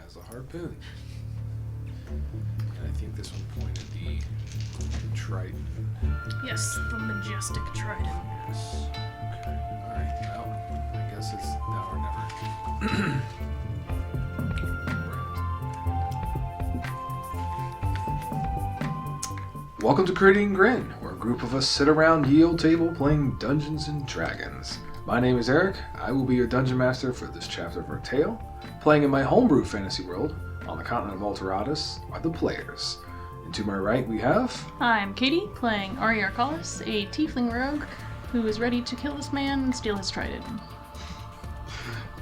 has a harpoon. And I think this one pointed the trident. Yes, the majestic trident. Yes. Okay. Alright, well, I guess it's now or never. Welcome to Creating Grin, where a group of us sit around ye old table playing Dungeons and Dragons. My name is Eric. I will be your dungeon master for this chapter of our tale. Playing in my homebrew fantasy world, on the continent of Alteratus, are the players. And to my right we have... I'm Katie, playing Ari Arcalis, a tiefling rogue who is ready to kill this man and steal his trident.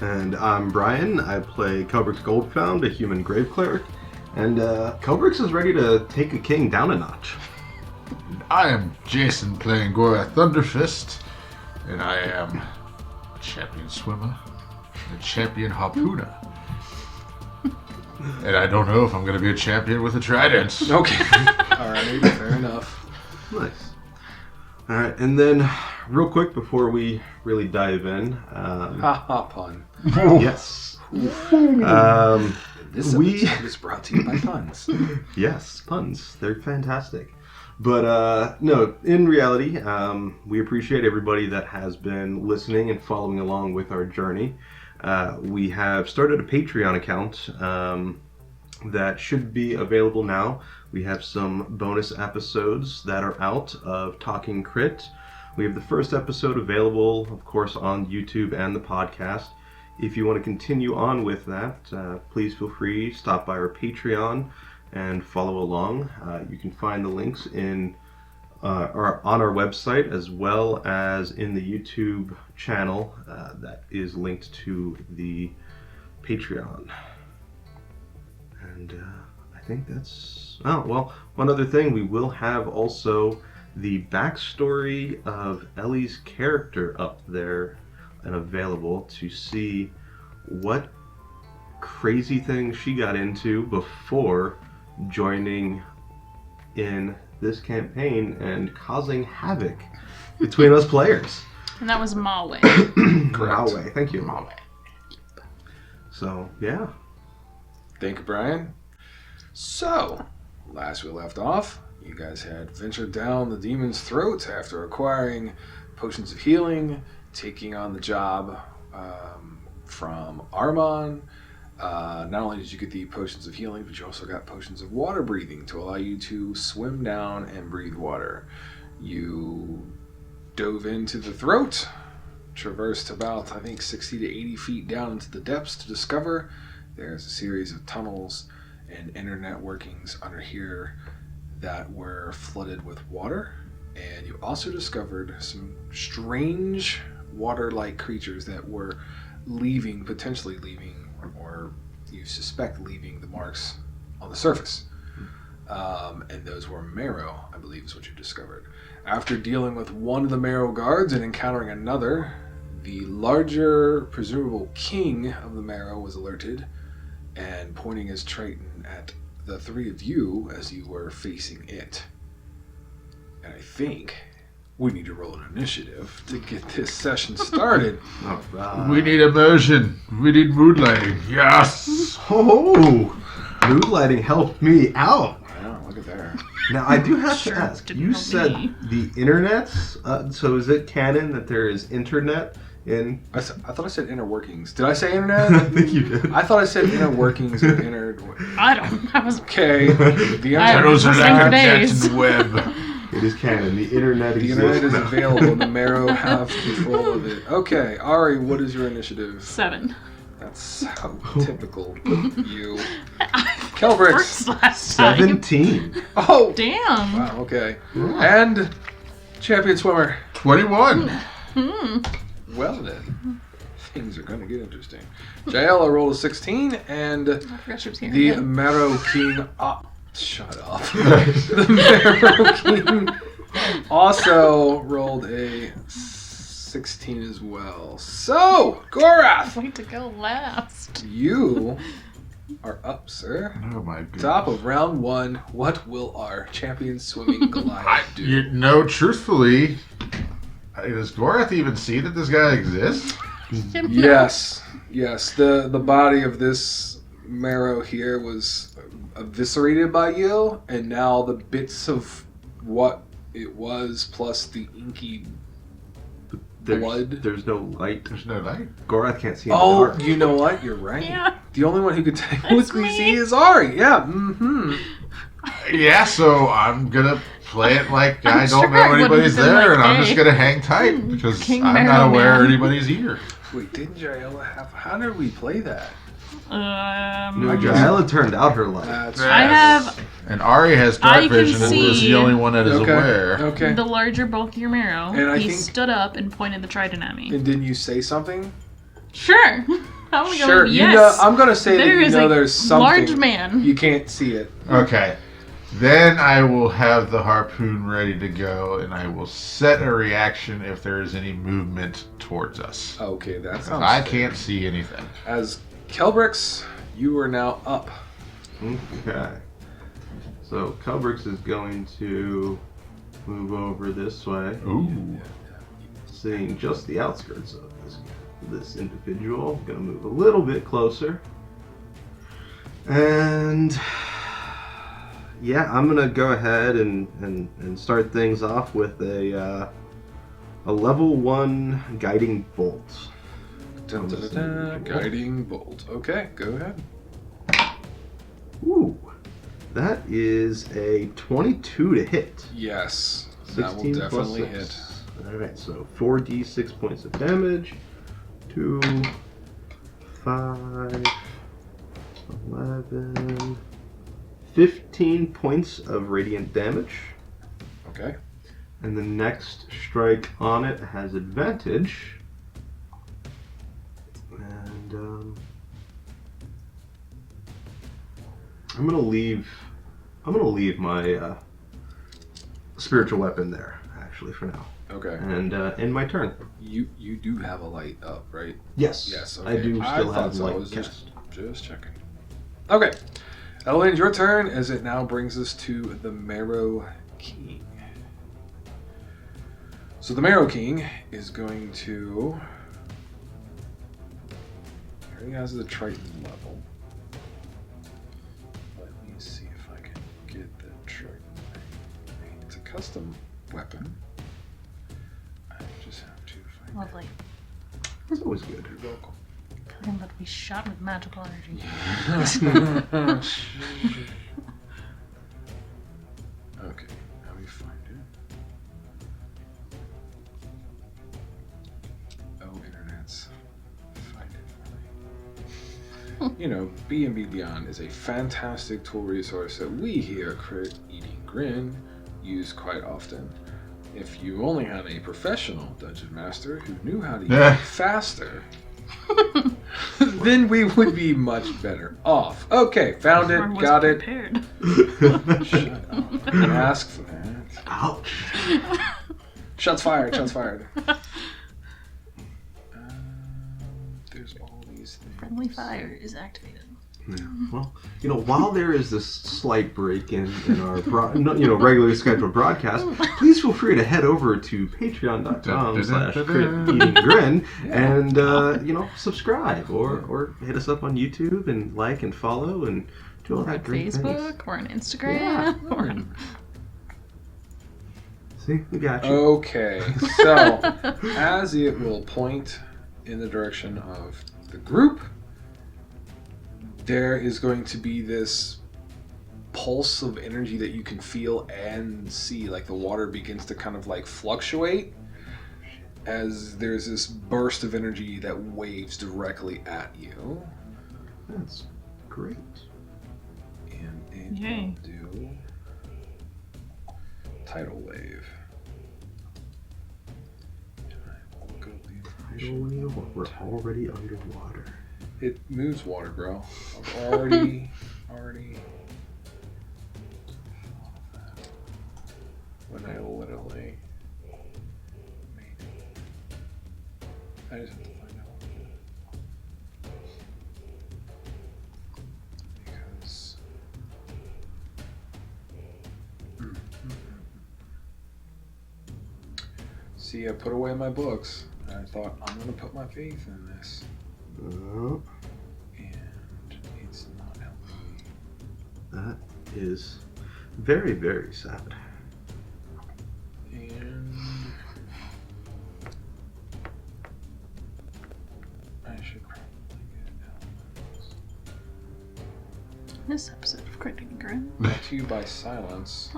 And I'm Brian. I play Kelbrix Goldfound, a human grave cleric. And Kelbrix is ready to take a king down a notch. I am Jason, playing Gorath Thunderfist, and I am a champion swimmer, a champion harpooner. And I don't know if I'm going to be a champion with a trident. Okay. Alright, fair enough. Nice. Alright, and then real quick before we really dive in. Haha, pun. Yes. This episode is brought to you by puns. Yes, puns. They're fantastic. But no, in reality, we appreciate everybody that has been listening and following along with our journey. We have started a Patreon account that should be available now. We have some bonus episodes that are out of Talking Crit. We have the first episode available, of course, on YouTube and the podcast. If you want to continue on with that, please feel free to stop by our Patreon and follow along. You can find the links on our website as well as in the YouTube channel that is linked to the Patreon. And I think that's... Oh, well, one other thing. We will have also the backstory of Ellie's character up there and available to see what crazy things she got into before joining in this campaign and causing havoc between us players. And that was Malway. Malway, thank you. Malway. So, yeah. Thank you, Brian. So, last we left off, you guys had ventured down the demon's throat after acquiring potions of healing, taking on the job from Armon. Not only did you get the potions of healing, but you also got potions of water breathing to allow you to swim down and breathe water. You dove into the throat, traversed about, I think, 60 to 80 feet down into the depths to discover there's a series of tunnels and internet workings under here that were flooded with water. And you also discovered some strange water-like creatures that were potentially leaving, or you suspect leaving the marks on the surface. And those were Merrow, I believe is what you discovered. After dealing with one of the Merrow guards and encountering another, the larger, presumable king of the Merrow was alerted and pointing his trident at the three of you as you were facing it. And I think we need to roll an initiative to get this session started. We need immersion. We need moonlighting. Yes! Oh, moonlighting helped me out. Wow, look at there. Now, I do have Sure to ask, didn't you help said me. the internet, so is it canon that there is internet in... I thought I said inner workings. Did I say internet? I think you did. I thought I said inner workings or inner... I was... Okay. The I internet, was Tunnels are listening like for a net days. in the web. It is canon. The internet the exists. internet is available. The Merrow have control of it. Okay, Ari, what is your initiative? 7. That's so typical you. Kelbrix. First last time. 17. Oh! Damn. Wow, okay. And champion swimmer. 21. Well then, things are going to get interesting. Jiella rolled a 16, and I forgot she was here. the Merrow King... shut up. The Merrow King also rolled a 16 as well. So, Gorath, Way to go last. you are up, sir. Oh my goodness. Top of round 1. What will our champion swimming Goliath do? You know, truthfully, does Gorath even see that this guy exists? Yes. The body of this Merrow here was eviscerated by you, and now the bits of what it was plus the inky blood. There's no light. There's no light. Gorath can't see in the Oh, dark. you know what? You're right. Yeah. The only one who could technically me. see is Ari. Yeah. Mm-hmm. Yeah, so I'm gonna play it like I I'm don't sure know I wouldn't anybody's have been there, like, and I'm just "Hey, gonna hang tight because King I'm Merrow not aware Man." anybody's here. Wait, didn't Jiella have? How did we play that? No, I Jiella turned out her light. That's have And Ari has I dark can vision and is see- the only one that is okay. aware. Okay. the larger, bulkier Merrow. And I He think- stood up and pointed the trident at me. And didn't you say something? Sure. I'm gonna Sure. go, You yes. know, I'm gonna say There that you is know a there's something. large man. You can't see it. Okay. Then I will have the harpoon ready to go, and I will set a reaction if there is any movement towards us. Okay, that 'Cause sounds. I fair. can't see anything. As Kelbrix, you are now up. Okay. So Kelbrix is going to move over this way, Ooh. seeing just the outskirts of this individual. Gonna move a little bit closer. And yeah, I'm gonna go ahead and start things off with a level 1 guiding bolt. Dun, dun, dun, dun, guiding bolt. Okay, go ahead. Ooh, that is a 22 to hit. Yes, that will 16 plus definitely 6. hit. Alright, so 4d6 points of damage. 2, 5, 11, 15 points of radiant damage. Okay. And the next strike on it has advantage. And I'm gonna leave my spiritual weapon there, actually, for now. Okay. And end my turn. You do have a light up, right? Yes. Yes. Okay. I do still thought have so. I light was cast. just checking. Okay. Edelane, your turn, as it now brings us to the Merrow King. So the Merrow King is going to. Here he has the Triton level. Let me see if I can get the Triton. It's a custom weapon. I just have to find Lovely. That's always good. it. You're welcome. I'm about to be shot with magical energy. Okay, let me find it. Oh, internets. Find it for me. You know, B&B Beyond is a fantastic tool resource that we here at Crit Eating Grin use quite often. If you only had a professional dungeon master who knew how to use it faster, then we would be much better off. Okay, found I it, was got it. prepared. Shut up. Don't ask for that. Ouch. Shots fired, shots fired. There's all these things. Friendly fire is activated. Yeah. Well, while there is this slight break in our regularly scheduled broadcast, please feel free to head over to patreon.com/crit-eating-grin and subscribe or hit us up on YouTube and like and follow and do all Or on that great Facebook, things. or on Instagram, Yeah. or on... See, we got you. Okay, so as it will point in the direction of the group, there is going to be this pulse of energy that you can feel and see. Like the water begins to kind of like fluctuate as there's this burst of energy that waves directly at you. That's great. And it Yay. will do tidal wave. And I will look up the information. We're already underwater. It moves water, bro. I'm already. When I literally made it. I just have to find out what it is. Because. See, I put away my books. And I thought, I'm going to put my faith in this. Oh. And it's not is very, very sad. And I should probably get elements. This episode of Critical Grin Brought to you by Silence.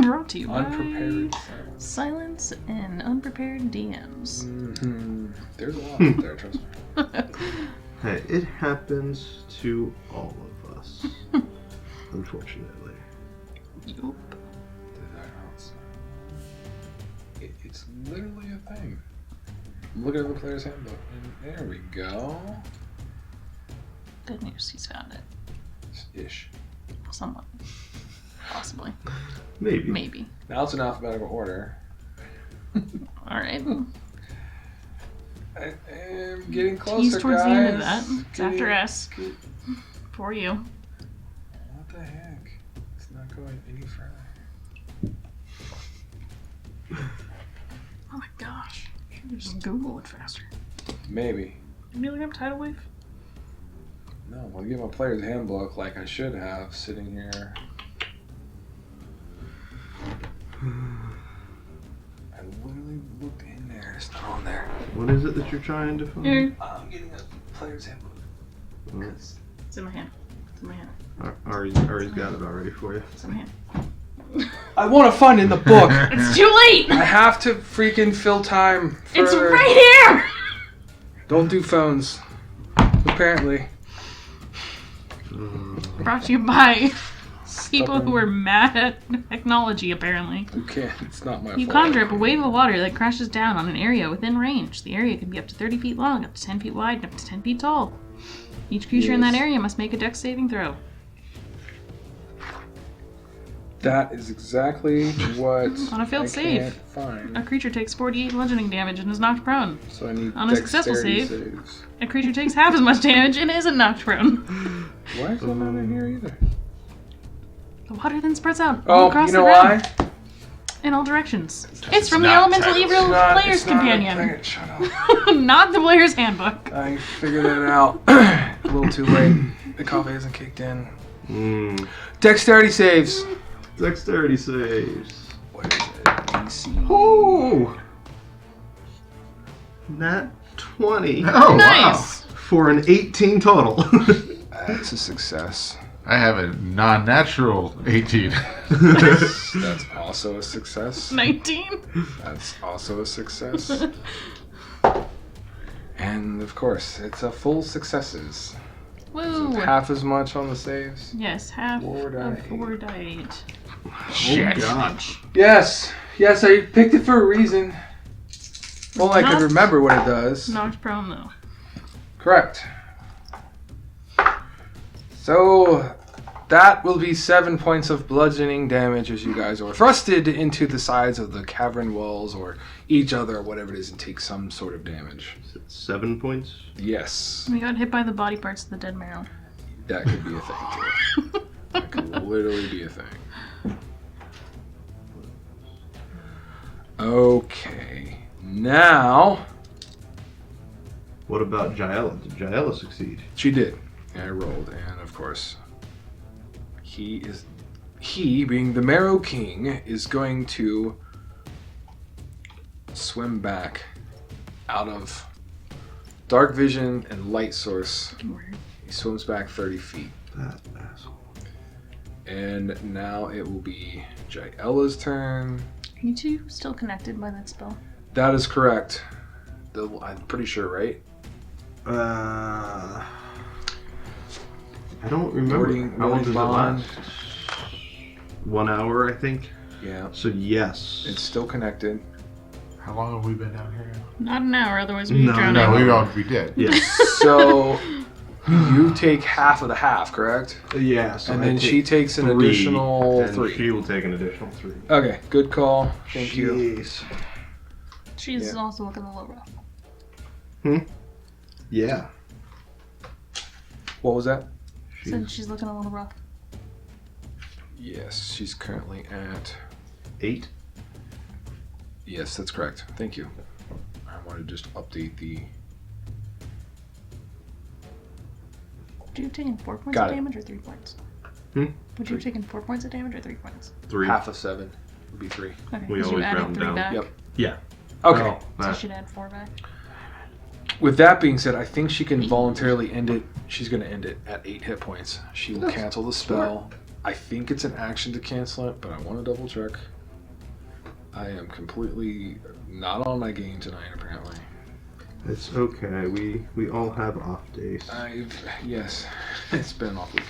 brought to you by Unprepared Silence. Silence and Unprepared DMs. Mm-hmm. There's a lot out there, trust me. Hey, it happens to all of us, unfortunately. Yup. Did that outside? It's literally a thing. Look at the player's handbook, and there we go. Good news, he's found it. Ish. Somewhat. Possibly. Maybe. Maybe. Now it's in alphabetical order. Alright. I am getting closer, He's towards guys. the end of that. It's after S. For you. What the heck? It's not going any further. Oh my gosh. Should just Google it faster. Maybe. Did you look up Tidal Wave? No, I'm gonna get my player's handbook like I should have sitting here. I literally looked in there. It's not on there. What is it that you're trying to find? Here. I'm getting a player's handbook. It's in my hand. It's in my hand. Ari's got it already for you. It's in my hand. I want to find in the book. It's too late! I have to freaking fill time. For... It's right here! Don't do phones. Apparently. Brought to you by people who are mad at technology, apparently. Okay, it's not my You fault. conjure up a wave of water that crashes down on an area within range. The area can be up to 30 feet long, up to 10 feet wide, and up to 10 feet tall. Each creature in that area must make a dex saving throw. That is exactly what On a failed I save. can't find. A creature takes 48 bludgeoning damage and is knocked prone. So I need On a successful dexterity save. saves. A creature takes half as much damage and isn't knocked prone. Why is that not in here either? The water then spreads out all Oh, across you know the room. why? In all directions. It's from the not Elemental titled. Evil Player's It's not a Companion. thing. Shut up. Not the Player's Handbook. I figured that out a little too late. The coffee hasn't kicked in. Dexterity saves. Dexterity saves. What is it? DC. Oh! Nat 20 Oh, Nice. for an 18 total. That's a success. I have a non-natural 18. That's also a success. 19. That's also a success. And of course, it's a full successes. Woo. Half as much on the saves. Yes, half Four of die. 4 die 8. Shit. gosh. Yes, I picked it for a reason. Well, I could Not- remember what it does. Knocked prone though. Correct. So that will be 7 points of bludgeoning damage as you guys are thrusted into the sides of the cavern walls or each other or whatever it is and take some sort of damage. 7 points. Yes, We got hit by the body parts of the dead Merrow. that could be a thing too. That could literally be a thing. Okay, now What about Jiella? Did Jiella succeed? she did. I rolled, and of course, he being the Merrow King, is going to swim back out of dark vision and light source. He swims back 30 feet. That asshole. And now it will be Jiella's turn. Are you two still connected by that spell? That is correct. I'm pretty sure, right? I don't remember. Warding How long does it bond. last? 1 hour, I think. Yeah. So yes. It's still connected. How long have we been down here now? Not an hour, otherwise we'd be No, drowning. No, we won't be dead. Yes. So you take half of the half, correct? Yeah. So And I then take she takes an 3, additional and 3. She will take an additional 3. Okay, good call. Thank you. Jeez. She's Yeah. also looking a little rough. Yeah. What was that? Said she's looking a little rough. Yes, she's currently at... 8. Yes, that's correct. Thank you. I want to just update the... Do you take 4 points Got of it. damage or 3 points? Would you have taken 4 points of damage or 3 points? 3. Half of 7 would be 3. Okay. We so always you added round 3 down. back. Yep. Yeah. Okay. Oh, So you should add 4 back. With that being said, I think she can voluntarily end it. She's going to end it at 8 hit points. She will cancel the spell. I think it's an action to cancel it, but I want to double check. I am completely not on my game tonight, apparently. It's okay. We all have off days. Yes, it's been an off week.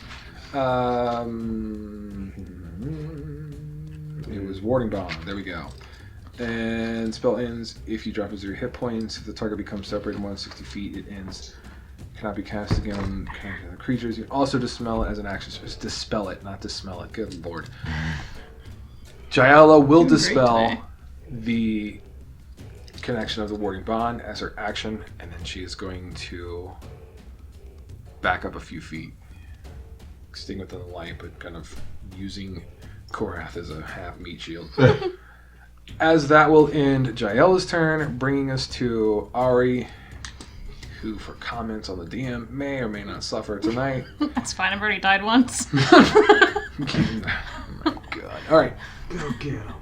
It was Warding Bomb. There we go. And spell ends if you drop a 0 hit points. If the target becomes separated more than 60 feet, it ends. Cannot be cast again on creatures. You can also dispel it as an action. So it's dispel it, not dismell it. Good lord. Jiella will Doing great dispel today. the connection of the warding bond as her action, and then she is going to back up a few feet, staying within the light, but kind of using Gorath as a half meat shield. As that will end Jaella's turn, bringing us to Ari, who, for comments on the DM, may or may not suffer tonight. That's fine. I've already died once. Oh my god. Alright. Go get him.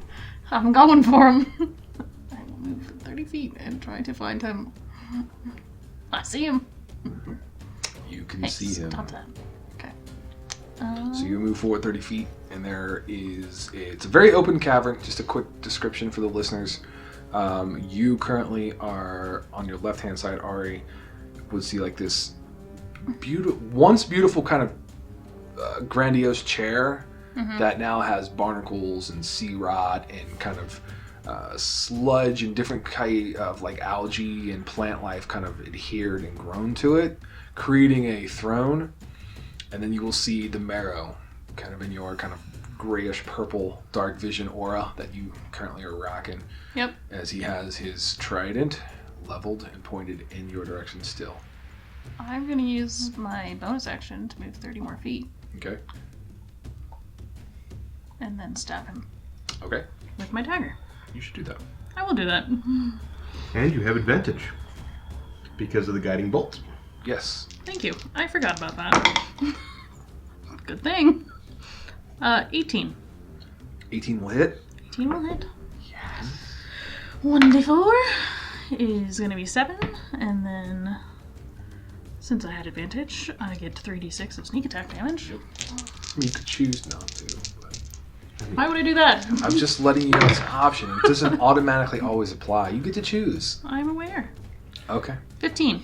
I'm going for him. I will move 30 feet and try to find him. I see him. You can Hey, see him. stop that. Okay. So you move forward 30 feet, and it's a very open cavern. Just a quick description for the listeners. You currently are on your left-hand side, Ari, would see like this once beautiful kind of grandiose chair that now has barnacles and sea rot and kind of sludge and different kind of like algae and plant life kind of adhered and grown to it, creating a throne. And then you will see the Merrow kind of in your kind of grayish purple dark vision aura that you currently are rocking. Yep. As he has his trident leveled and pointed in your direction still. I'm going to use my bonus action to move 30 more feet Okay. and then stab him Okay. with my dagger. You should do that. I will do that. And you have advantage because of the guiding bolt. Yes. Thank you. I forgot about that. Good thing. 18. 18 will hit. 18 will hit. 1d4 is going to be 7, and then since I had advantage, I get 3d6 of sneak attack damage. Yep. You could choose not to, but Why would I do that? I'm just letting you know it's an option. It doesn't automatically always apply. You get to choose. I'm aware. Okay. 15.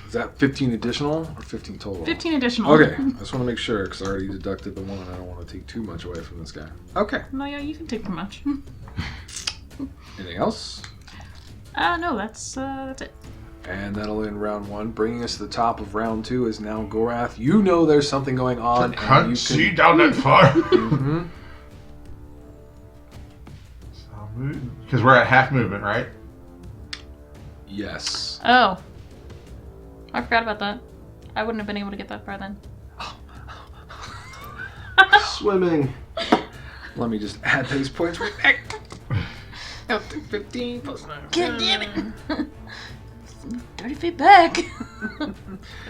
Is that 15 additional or 15 total? 15 additional. Okay. I just want to make sure because I already deducted the one and I don't want to take too much away from this guy. Okay. No, yeah, you can take too much. Anything else? No, that's it. And that'll end round 1. Bringing us to the top of round 2 is now Gorath. You know there's something going on. Can't see down that far. Mm-hmm. Because we're at half movement, right? Yes. Oh. I forgot about that. I wouldn't have been able to get that far then. Swimming. Let me just add those points right back. Up to 15 plus 9. God damn it! 30 feet back! It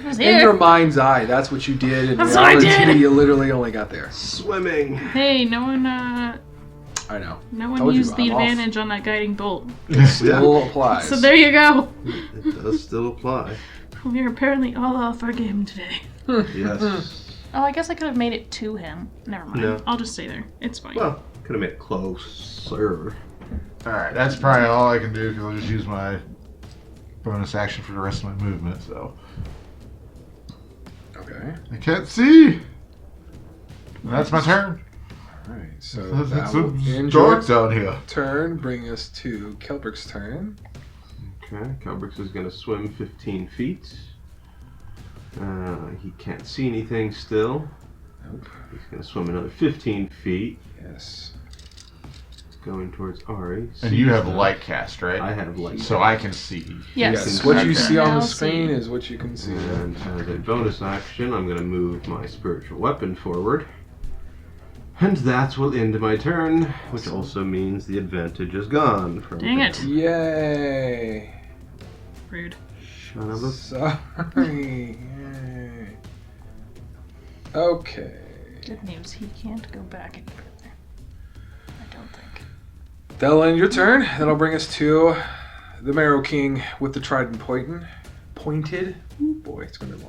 was In your here. mind's eye, that's what you did. In That's what I reality, did. you literally only got there. Swimming. Hey, no one I know. no Told one you, used the I'm off. advantage on that guiding bolt. Still applies. So there you go. It does still apply. We're apparently all off our game today. Yes. Oh, I guess I could have made it to him. Never mind. No. I'll just stay there. It's fine. Well, could have made it closer. Alright, that's probably all I can do because I'll just use my bonus action for the rest of my movement, so. Okay. I can't see! And that's my turn. Alright, so It's that will end dark your down here. turn. Bring us to Kelbrix's turn. Okay, Kelbrix is going to swim 15 feet. He can't see anything still. Nope. He's going to swim another 15 feet, Yes. going towards Ari. And you have Sees that. light cast, right? I have light. So I can see. yes. What you Okay. see on Now the screen see. is what you can see. And as a bonus action, I'm going to move my spiritual weapon forward. And that will end my turn, which also means the advantage is gone. From Dang it. Yay! Rude. Son of a... Sorry. Yay. Okay. Good news, he can't go back any further. I don't think. That'll end your turn. That'll bring us to the Merrow King with the trident pointed. Ooh, boy, it's going to be a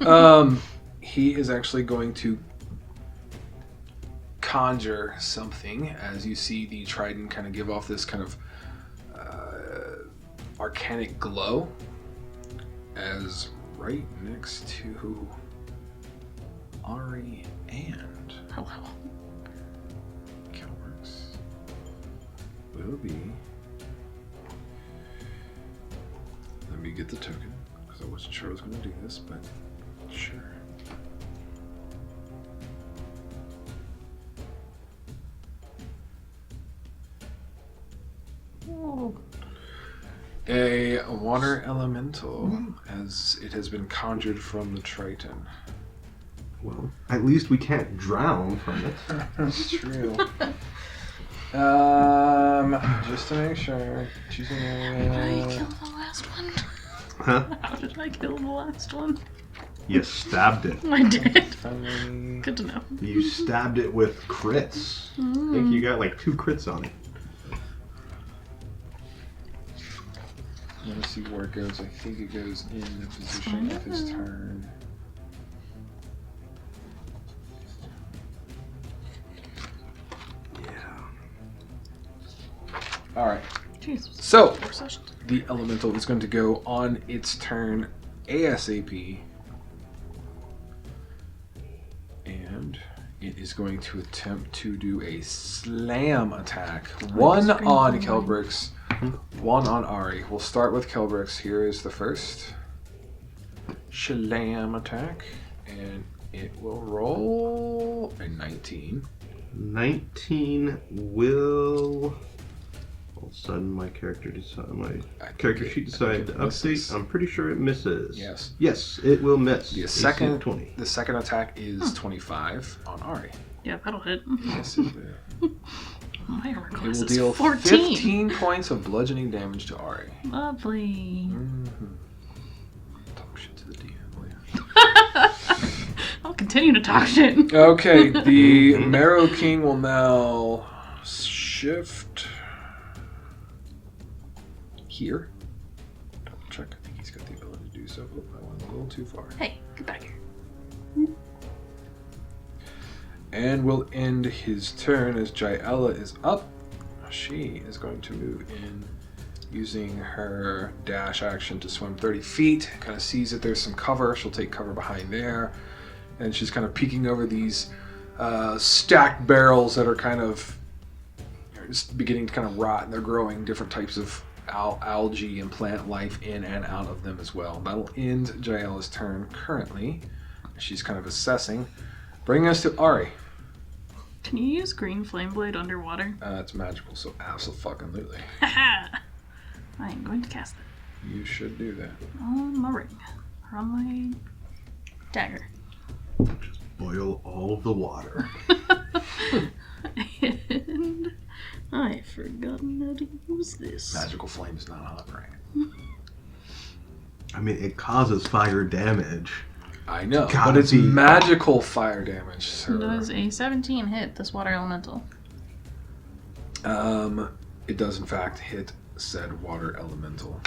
long night. He is actually going to conjure something as you see the trident kind of give off this kind of arcanic glow as right next to Ari and Hello. Kelbrix will be. Let me get the token because I wasn't sure I was going to do this, but sure. Oh. A water elemental, as it has been conjured from the Triton. Well, at least we can't drown from it. That's true. Just to make sure, choosing How did I kill the last one? Huh? How did I kill the last one? You stabbed it. I did. Finally, Good to know. You stabbed it with crits. I think you got like 2 crits on it. let me see where it goes. I think it goes in the position of his turn. Yeah. All right. Jeez. So 4 sessions. the elemental is going to go on its turn ASAP. And it is going to attempt to do a slam attack. One on Kelbrix, one on Ari. We'll start with Kelbrix. Here is the first slam attack. And it will roll a 19. 19 will... All of a sudden, my character sheet decided to update. I'm pretty sure it misses. Yes. Yes, it will miss. The AC second 20. The second attack is 25 on Ari. Yeah, that'll hit. Yes, it will. My armor It class will is deal 14. 15 points of bludgeoning damage to Ari. Lovely. Talk shit to the DM, will you? I'll continue to talk shit. Okay, the Merrow King will now shift here. Double check. I think he's got the ability to do so. Oh, I went a little too far. Hey, get back here. And we'll end his turn as Jiella is up. She is going to move in using her dash action to swim 30 feet. Kind of sees that there's some cover. She'll take cover behind there. And she's kind of peeking over these stacked barrels that are kind of just beginning to kind of rot. And they're growing different types of algae and plant life in and out of them as well. That'll end Jiella's turn currently. She's kind of assessing. Bringing us to Ari. Can you use green flame blade underwater? It's magical, so absolutely. Haha! I am going to cast it You should do that. on my ring. Or on my dagger. Just boil all of the water. And I've forgotten how to use this. Magical flame is not hot, right? I mean, it causes fire damage. I know, Gotta but it's be- magical fire damage, sir. Does a 17 hit this water elemental? It does in fact hit said water elemental.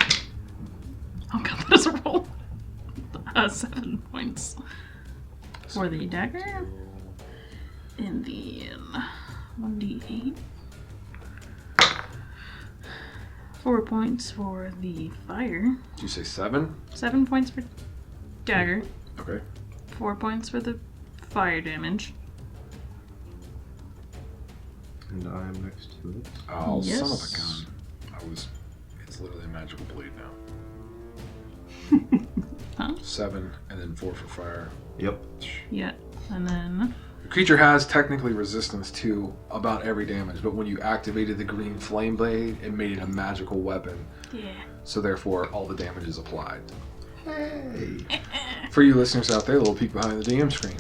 Oh god, that is a roll. 7 points for the dagger. And then 1d8. 4 points for the fire. Did you say 7? 7 points for dagger. Okay. 4 points for the fire damage. And I'm next to it. Oh, Yes. son of a gun. It's literally a magical blade now. Huh? 7 and then 4 for fire. Yep. Yeah. And then The creature has technically resistance to about every damage, but when you activated the green flame blade, it made it a magical weapon. yeah. So therefore, all the damage is applied. Hey. For you listeners out there, a little peek behind the DM screen.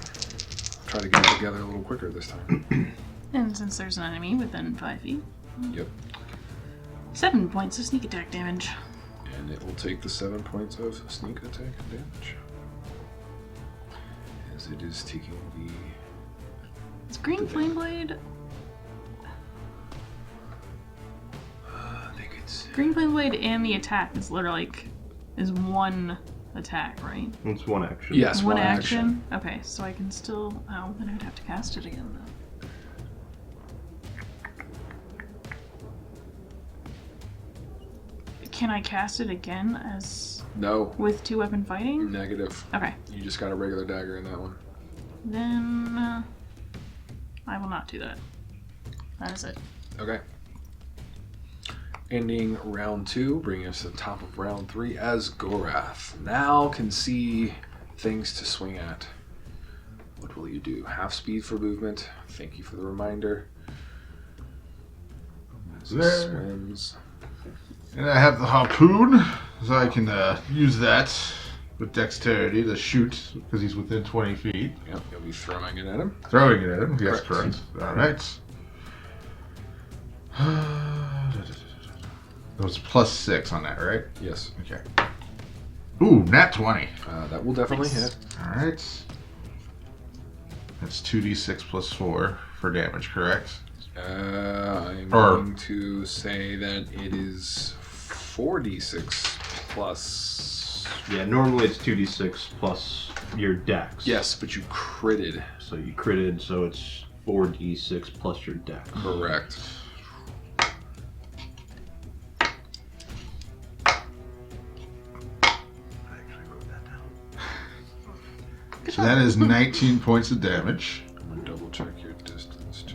Try to get it together a little quicker this time. And since there's an enemy within 5 feet, Yep. 7 points of sneak attack damage. And it will take the 7 points of sneak attack damage. as it is taking the... Is Green Flame Blade? I think it's... Green Flame Blade and the attack is literally like is one attack, right? It's one action. Yes, One action. Okay, so I can still. Oh, then I'd have to cast it again though. Can I cast it again as No. with 2-weapon fighting? Negative. Okay, You just got a regular dagger in that one. then I will not do that. That is it. Okay. Ending round 2, bringing us to the top of round 3 as Gorath now can see things to swing at. What will you do? Half speed for movement. Thank you for the reminder. As he There. swims. And I have the harpoon, so I can use that with dexterity to shoot because he's within 20 feet. Yep, you'll be throwing it at him. Throwing it at him. Yes, Correct. correct. All right. That was +6 on that, right? Yes. Okay. Ooh, nat 20. That will definitely Nice. hit. All right. That's 2d6 + 4 for damage, correct? I'm Or- going to say that it is 4d6 plus... Yeah, normally it's 2d6 plus your dex. Yes, but you critted. So you critted, so it's 4d6 plus your dex. Correct. I actually wrote that down. So that is 19 points of damage. I'm going to double check your distance too.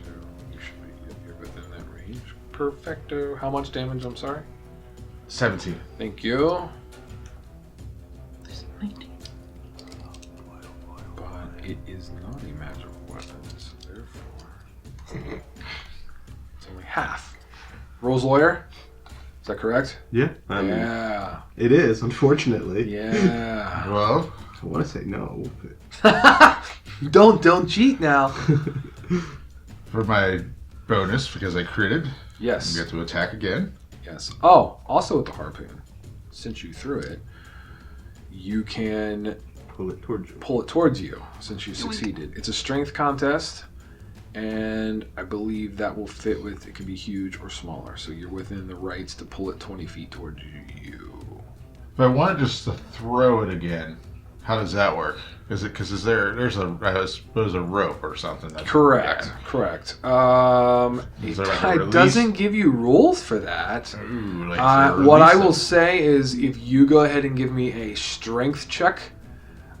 You should be you're within that range. Perfecto. How much damage, I'm sorry? 17. Thank you. There's 19. But it is not a magical weapon, so therefore... it's only half. Rose Lawyer? Is that correct? Yeah, I mean, Yeah. it is, unfortunately. Yeah. Well, I want to say no, but... Don't cheat now. for my bonus, because I critted, Yes. I get to attack again. Yes. Oh, also with the harpoon, since you threw it, you can Pull it towards you. pull it towards you since you succeeded. It's a strength contest, and I believe that will fit with, it can be huge or smaller, so you're within the rights to pull it 20 feet towards you. If I wanted just to throw it again, how does that work? Is it because there's I suppose a rope or something? That's Correct. Correct. Is It there like a release? doesn't give you rules for that. Ooh, like What I will say is, if you go ahead and give me a strength check,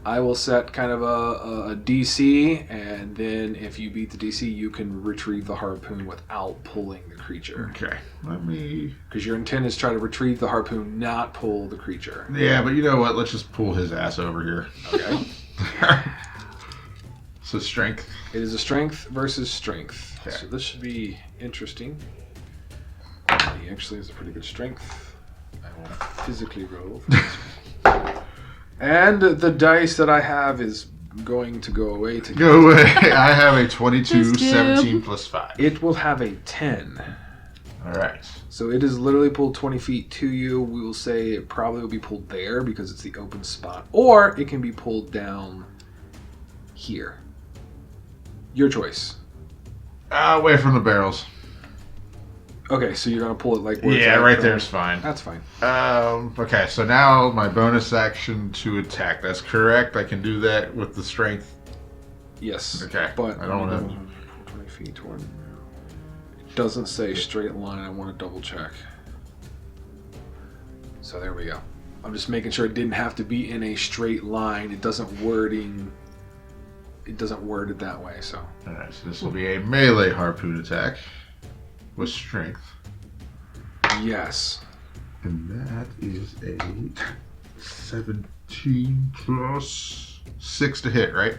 I will set kind of a DC, and then if you beat the DC, you can retrieve the harpoon without pulling the creature. Okay, let me. Because your intent is try to retrieve the harpoon, not pull the creature. Yeah, but you know what? Let's just pull his ass over here. Okay. So strength. It is a strength versus strength. Okay. So this should be interesting. He actually has a pretty good strength. I will physically roll for this one. And the dice that I have is going to go away to Go away. I have a 22, Thanks, dude. 17 plus 5. It will have a 10. All right. So it is literally pulled 20 feet to you. We will say it probably will be pulled there because it's the open spot. Or it can be pulled down here. Your choice. Away from the barrels. Okay, so you're going to pull it like where it's Yeah, at, right there's fine. That's fine. Okay, so now my bonus action to attack. That's correct. I can do that with the strength. Yes. Okay, But I don't want to. 20 feet toward. It doesn't say straight line. I want to double check. So there we go. I'm just making sure it didn't have to be in a straight line. It doesn't word it that way. So All right, so this will be a melee harpoon attack with strength, yes. and that is a 17 plus 6 to hit, right?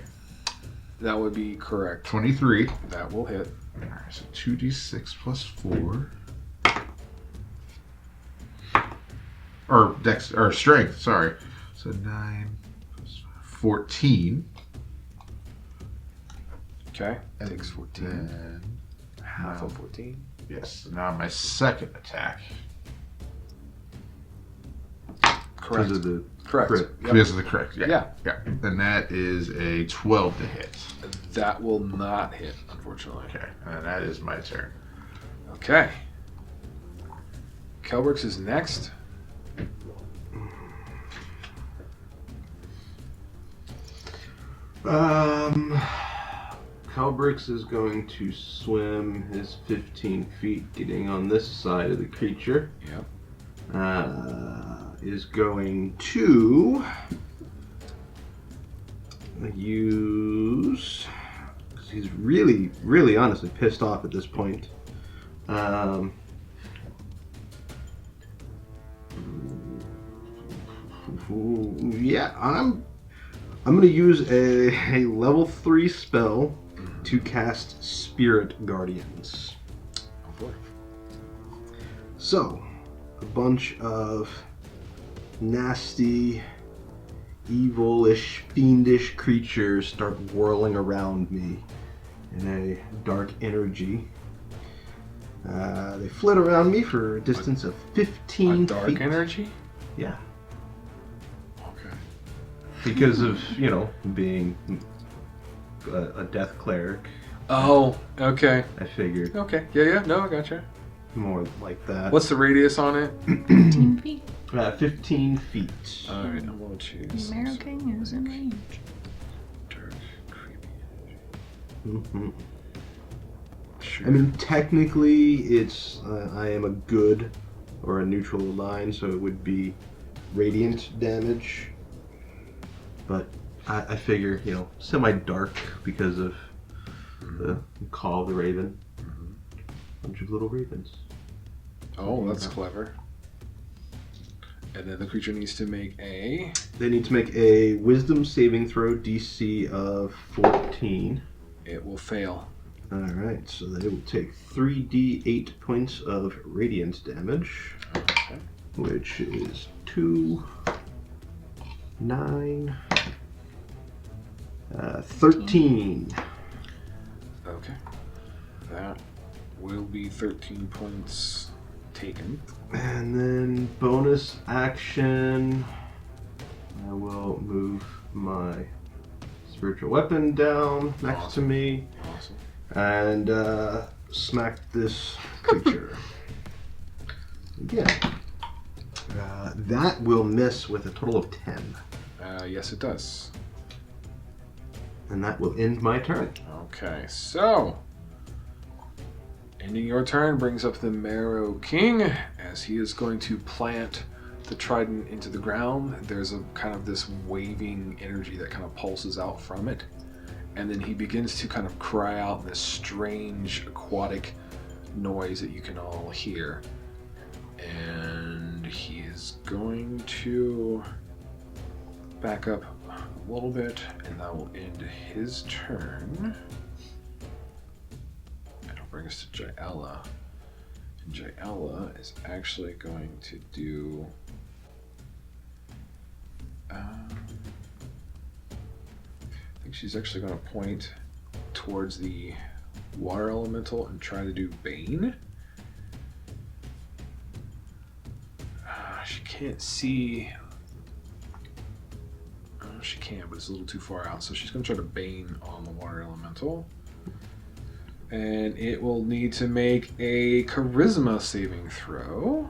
That would be correct. 23. That will hit. All right, so 2d6 plus 4. Or strength, sorry. So 9 plus 5, 14. Okay. Takes 14. Then, Half of 14. yes, so now my second attack. Correct. Because of the Correct. crit. Yep. This is the correct. Yeah. Yeah. And that is a 12 to hit. That will not hit, unfortunately. Okay. And that is my turn. Okay. Kelbrix is next. Kelbrix is going to swim his 15 feet, getting on this side of the creature. Yep. Is going to use, because he's really, really honestly pissed off at this point. Yeah, I'm going to use a level 3 spell to cast Spirit Guardians. Oh boy. So, a bunch of nasty, evil-ish, fiendish creatures start whirling around me in a dark energy. They flit around me for a distance of 15 A dark feet. energy? Yeah. Okay. Because of, being a death cleric, Oh, okay. I figured Okay. Yeah. No, I gotcha. more like that. What's the radius on it? 15 feet. 15 feet. Alright, I'm going to choose. Merrow King is in range. Dark, creepy Mhm. Sure. I mean, technically, it's I am a good or a neutral line, so it would be radiant damage. But I figure, semi-dark because of the Call of the Raven. Bunch of little ravens. Oh, that's clever. And then the creature needs to make a... They need to make a Wisdom saving throw, DC of 14. It will fail. Alright, so they will take 3d8 points of radiant damage, Okay. which is 2, 9, 13. Okay. That will be 13 points taken. And then bonus action, I will move my spiritual weapon down next to me Awesome. and smack this creature. Again. That will miss with a total of 10. Yes, it does. And that will end my turn. Okay, so... Ending your turn brings up the Merrow King, as he is going to plant the trident into the ground. There's a kind of this waving energy that kind of pulses out from it. And then he begins to kind of cry out this strange aquatic noise that you can all hear. And he is going to back up a little bit, and that will end his turn. It'll bring us to Jiella. And Jiella is actually going to do... I think she's actually going to point towards the water elemental and try to do Bane. She can't see... she can, but it's a little too far out. So she's going to try to Bane on the water elemental. And it will need to make a charisma saving throw.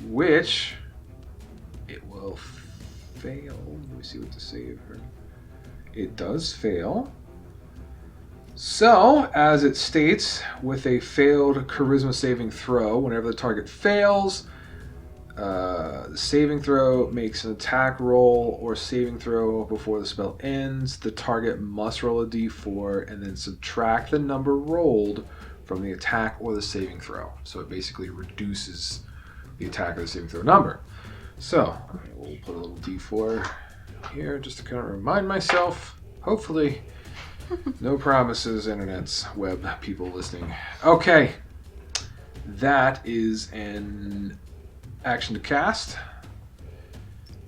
Which it will fail. Let me see what to save her. It does fail. So, as it states, with a failed charisma saving throw, whenever the target fails, the saving throw makes an attack roll or saving throw before the spell ends. The target must roll a d4 and then subtract the number rolled from the attack or the saving throw. So it basically reduces the attack or the saving throw number. So we'll put a little d4 here just to kind of remind myself. Hopefully, no promises, internets, web people listening. Okay, that is an action to cast,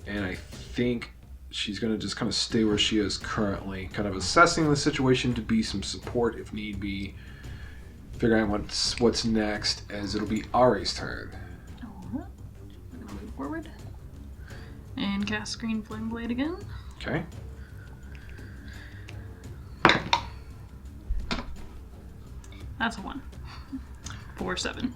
and I think she's going to just kind of stay where she is currently, kind of assessing the situation to be some support if need be, figuring out what's next, as it'll be Ari's turn. Alright. We're gonna move forward. And cast Green Flame Blade again. Okay. That's a 1. 4, 7.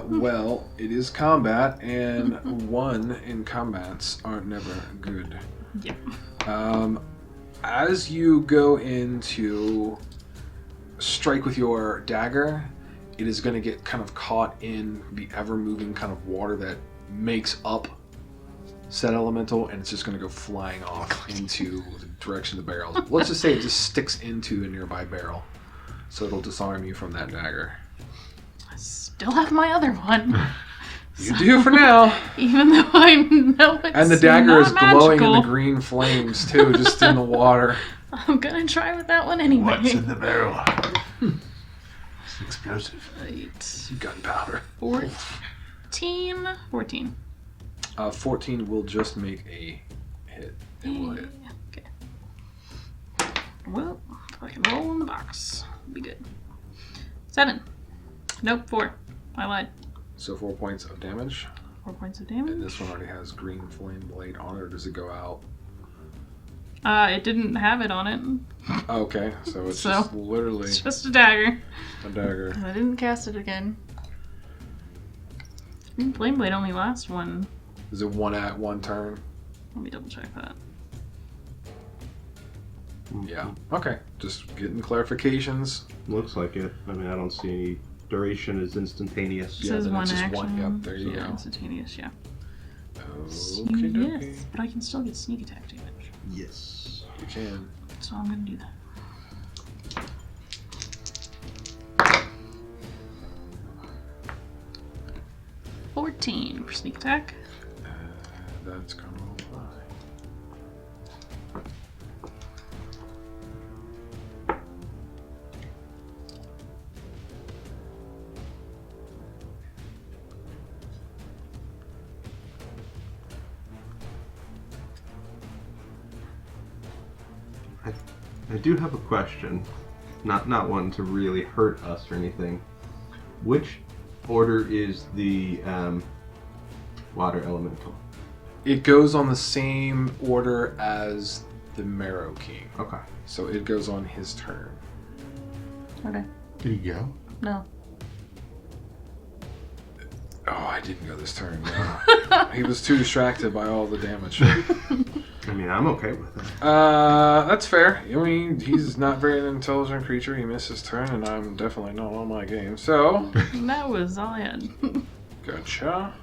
Well, it is combat, and 1 in combats aren't never good. Yep. As you go in to strike with your dagger, it is going to get kind of caught in the ever-moving kind of water that makes up said elemental, and it's just going to go flying off into the direction of the barrel. Let's just say it just sticks into a nearby barrel, so it'll disarm you from that dagger. I still have my other one. You do for now. Even though I know it's And the dagger is glowing in magical. the green flames too, just in the water. I'm gonna try with that one anyway. What's in the barrel? It's explosive. Right. Gunpowder. 14. 14. 14 will just make a hit. It will hit. Okay. Well, I can roll in the box. Be good. 7. Nope, 4. I lied. So 4 points of damage. 4 points of And damage. this one already has green flame blade on it, or does it go out? It didn't have it on it. Okay, so it's So, just literally It's just a dagger. a dagger. And I didn't cast it again. Green Flame Blade only lasts one. Is it one turn? Let me double check that. Yeah. Okay. Just getting clarifications. Looks like it. I mean, I don't see any duration is instantaneous. It Yeah, says then one it's just action. one- yep, there you yeah, go. Instantaneous, yeah. Okay, Yes, but I can still get sneak attack damage. Yes. You can. So I'm gonna do that. $14 for sneak attack. That's gonna apply. I do have a question. Not one to really hurt us or anything. Which order is the water elemental? It goes on the same order as the Merrow King. Okay. So it goes on his turn. Okay. There you go. No. Oh, I didn't go this turn. No. He was too distracted by all the damage. I mean, I'm okay with it. That's fair. I mean, he's not very an intelligent creature. He missed his turn, and I'm definitely not on my game. So, That was all I had. gotcha.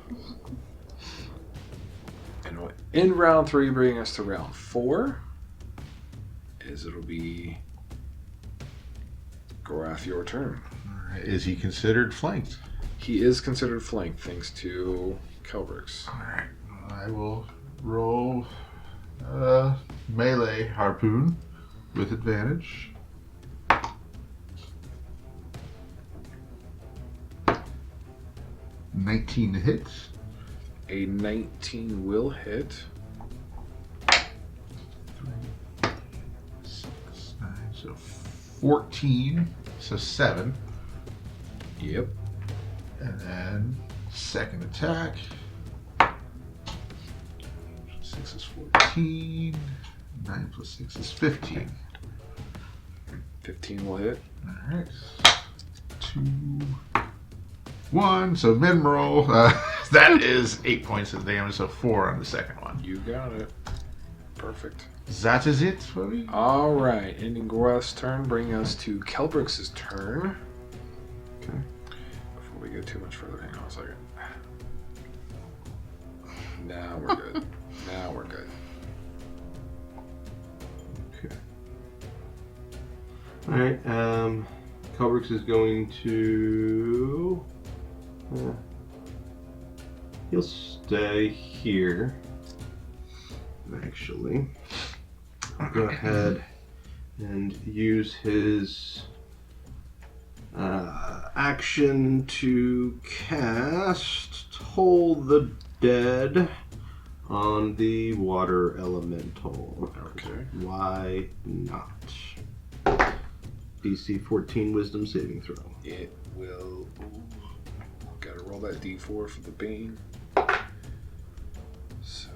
And in round 3, bringing us to round 4, it'll be Gorath, your turn. Alright, is he considered flanked? He is considered flanked thanks to Kelbrix. Alright, I will roll melee harpoon with advantage. $19 to hit. A 19 will hit. 6, 9, so 14, so 7. Yep. And then second attack. 6 is 14. 9 plus 6 is 15. 15 will hit. Alright. 2, 1. So mid-roll. That is 8 points of damage, so 4 on the second one. You got it. Perfect. That is it for me. All right, ending Gorath's turn, bringing us to Kelbrix's turn. Okay. Before we go too much further, hang on a second. Now we're good. Now we're good. Okay. Alright, Kelbrix is going to... he'll stay here. Actually, I'll go ahead and use his action to cast Toll the Dead on the water elemental. Okay. Why not? DC 14 Wisdom saving throw. It will. Gotta roll that d4 for the Bane. So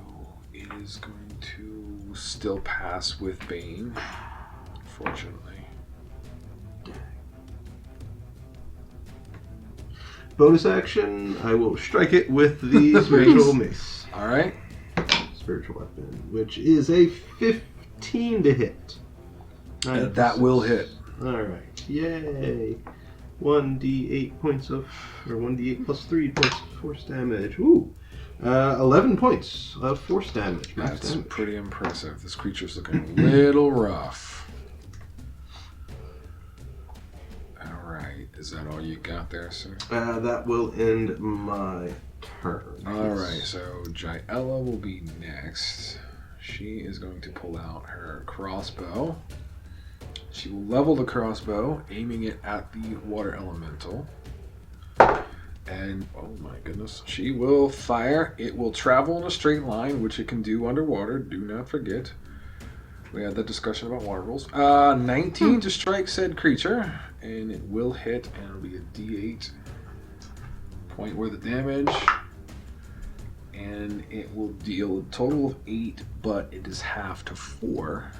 it is going to still pass with Bane, fortunately. Bonus action, I will strike it with the spiritual mace. Alright. Spiritual weapon, which is a 15 to hit. That will hit. Alright, yay. 1d8 points of, or 1d8 plus 3 points of force damage. Ooh. 11 points of force damage. Max That's damage. pretty impressive. This creature's looking a little rough. Alright, is that all you got there, sir? That will end my turn. Alright, so Jiella will be next. She is going to pull out her crossbow. She will level the crossbow, aiming it at the water elemental. And, oh my goodness, she will fire. It will travel in a straight line, which it can do underwater. Do not forget. We had that discussion about water rules. 19 to strike said creature, and it will hit, and it'll be a d8 point worth of damage. And it will deal a total of 8, but it is half to 4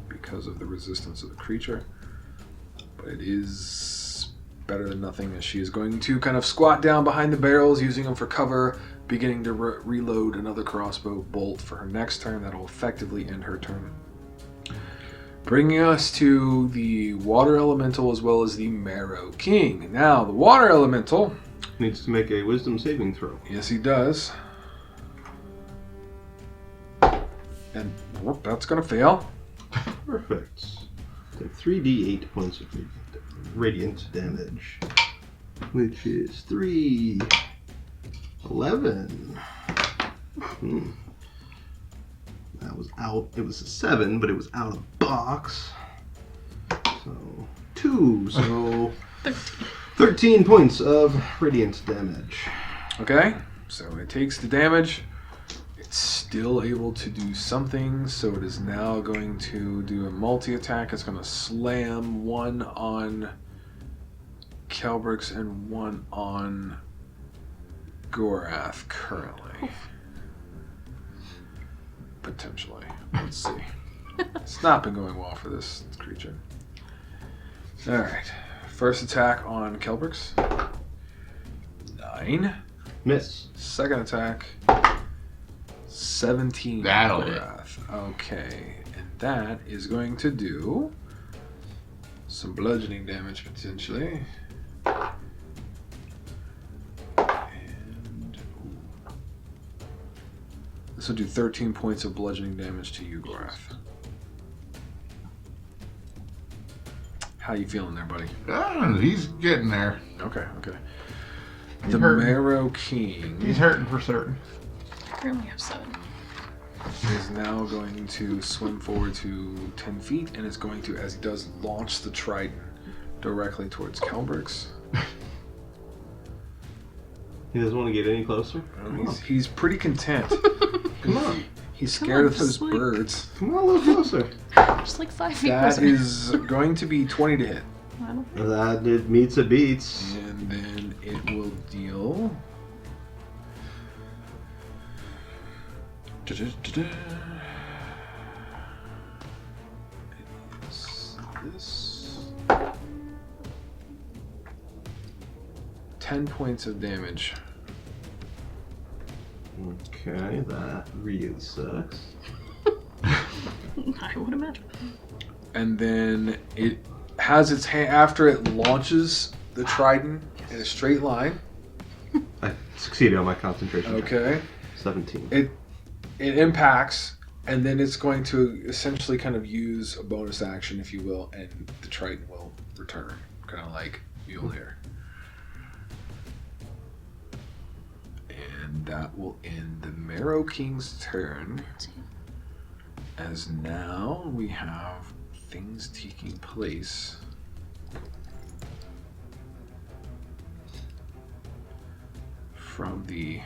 because of the resistance of the creature. But it is better than nothing, as she is going to kind of squat down behind the barrels, using them for cover, beginning to reload another crossbow bolt for her next turn. That'll effectively end her turn. Bringing us to the water elemental as well as the Merrow King. Now, the water elemental Needs to make a wisdom saving throw. yes, he does. And whoop, that's going to fail. Perfect. Take 3d8 points of radiant damage, which is 3, 11. That was out. It was a 7, but it was out of box. So 2. So 13 points of radiant damage. Okay, so it takes the damage. It's still able to do something, so it is now going to do a multi-attack. It's going to slam one on Kelbrix and one on Gorath currently. Potentially. Let's see. It's not been going well for this creature. Alright. First attack on Kelbrix. 9. Miss. Second attack. 17. That'll hit. Gorath. Okay. And that is going to do some bludgeoning damage potentially. And this will do 13 points of bludgeoning damage to you, Gorath. How you feeling there, buddy? He's getting there. Okay. He's The hurting. Merrow King He's hurting for certain. I currently have 7. is now going to swim forward to 10 feet, and is going to, as he does, launch the trident directly towards Kelbrix. He doesn't want to get any closer. He's pretty content. Come on. He's scared of those just like- birds. Come on, a little closer. Just like 5 feet That closer. is going to be 20 to hit. I don't- That it meets it beats. And then it will deal... This 10 points of damage. Okay, that really sucks. I would imagine. And then it has its hand after it launches the trident in a straight line. I succeeded on my concentration. check. Okay. 17. It impacts, and then it's going to essentially kind of use a bonus action, if you will, and the trident will return, kind of like Mjolnir. And that will end the Merrow King's turn. As now we have things taking place from the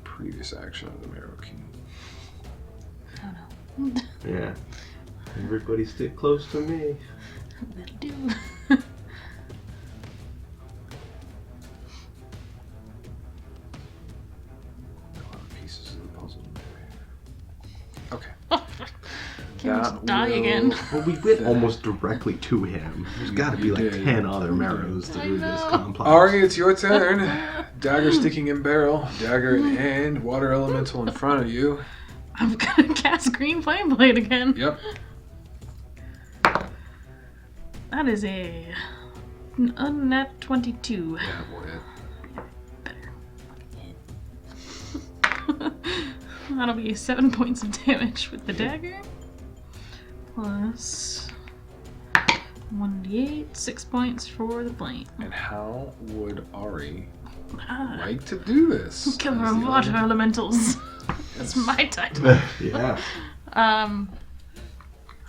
previous action of the Merrow King. Oh no. Yeah. Everybody stick close to me. That'll do. A lot of pieces of the puzzle. Okay. Can't That just die will- again. Well, we went almost directly to him. There's got to be You like did. 10 other Merrows to I do this know. complex. Ari, it's your turn. Dagger sticking in barrel, dagger in hand, water elemental in front of you. I'm gonna cast Green Flame Blade again. Yep. That is a unnat 22. Yeah, boy. Better. That'll be 7 points of damage with the dagger. Plus 1d8, 6 points for the flame. And how would Ari Ah, like to do this? killer As of the water other- elementals. That's my title. Yeah.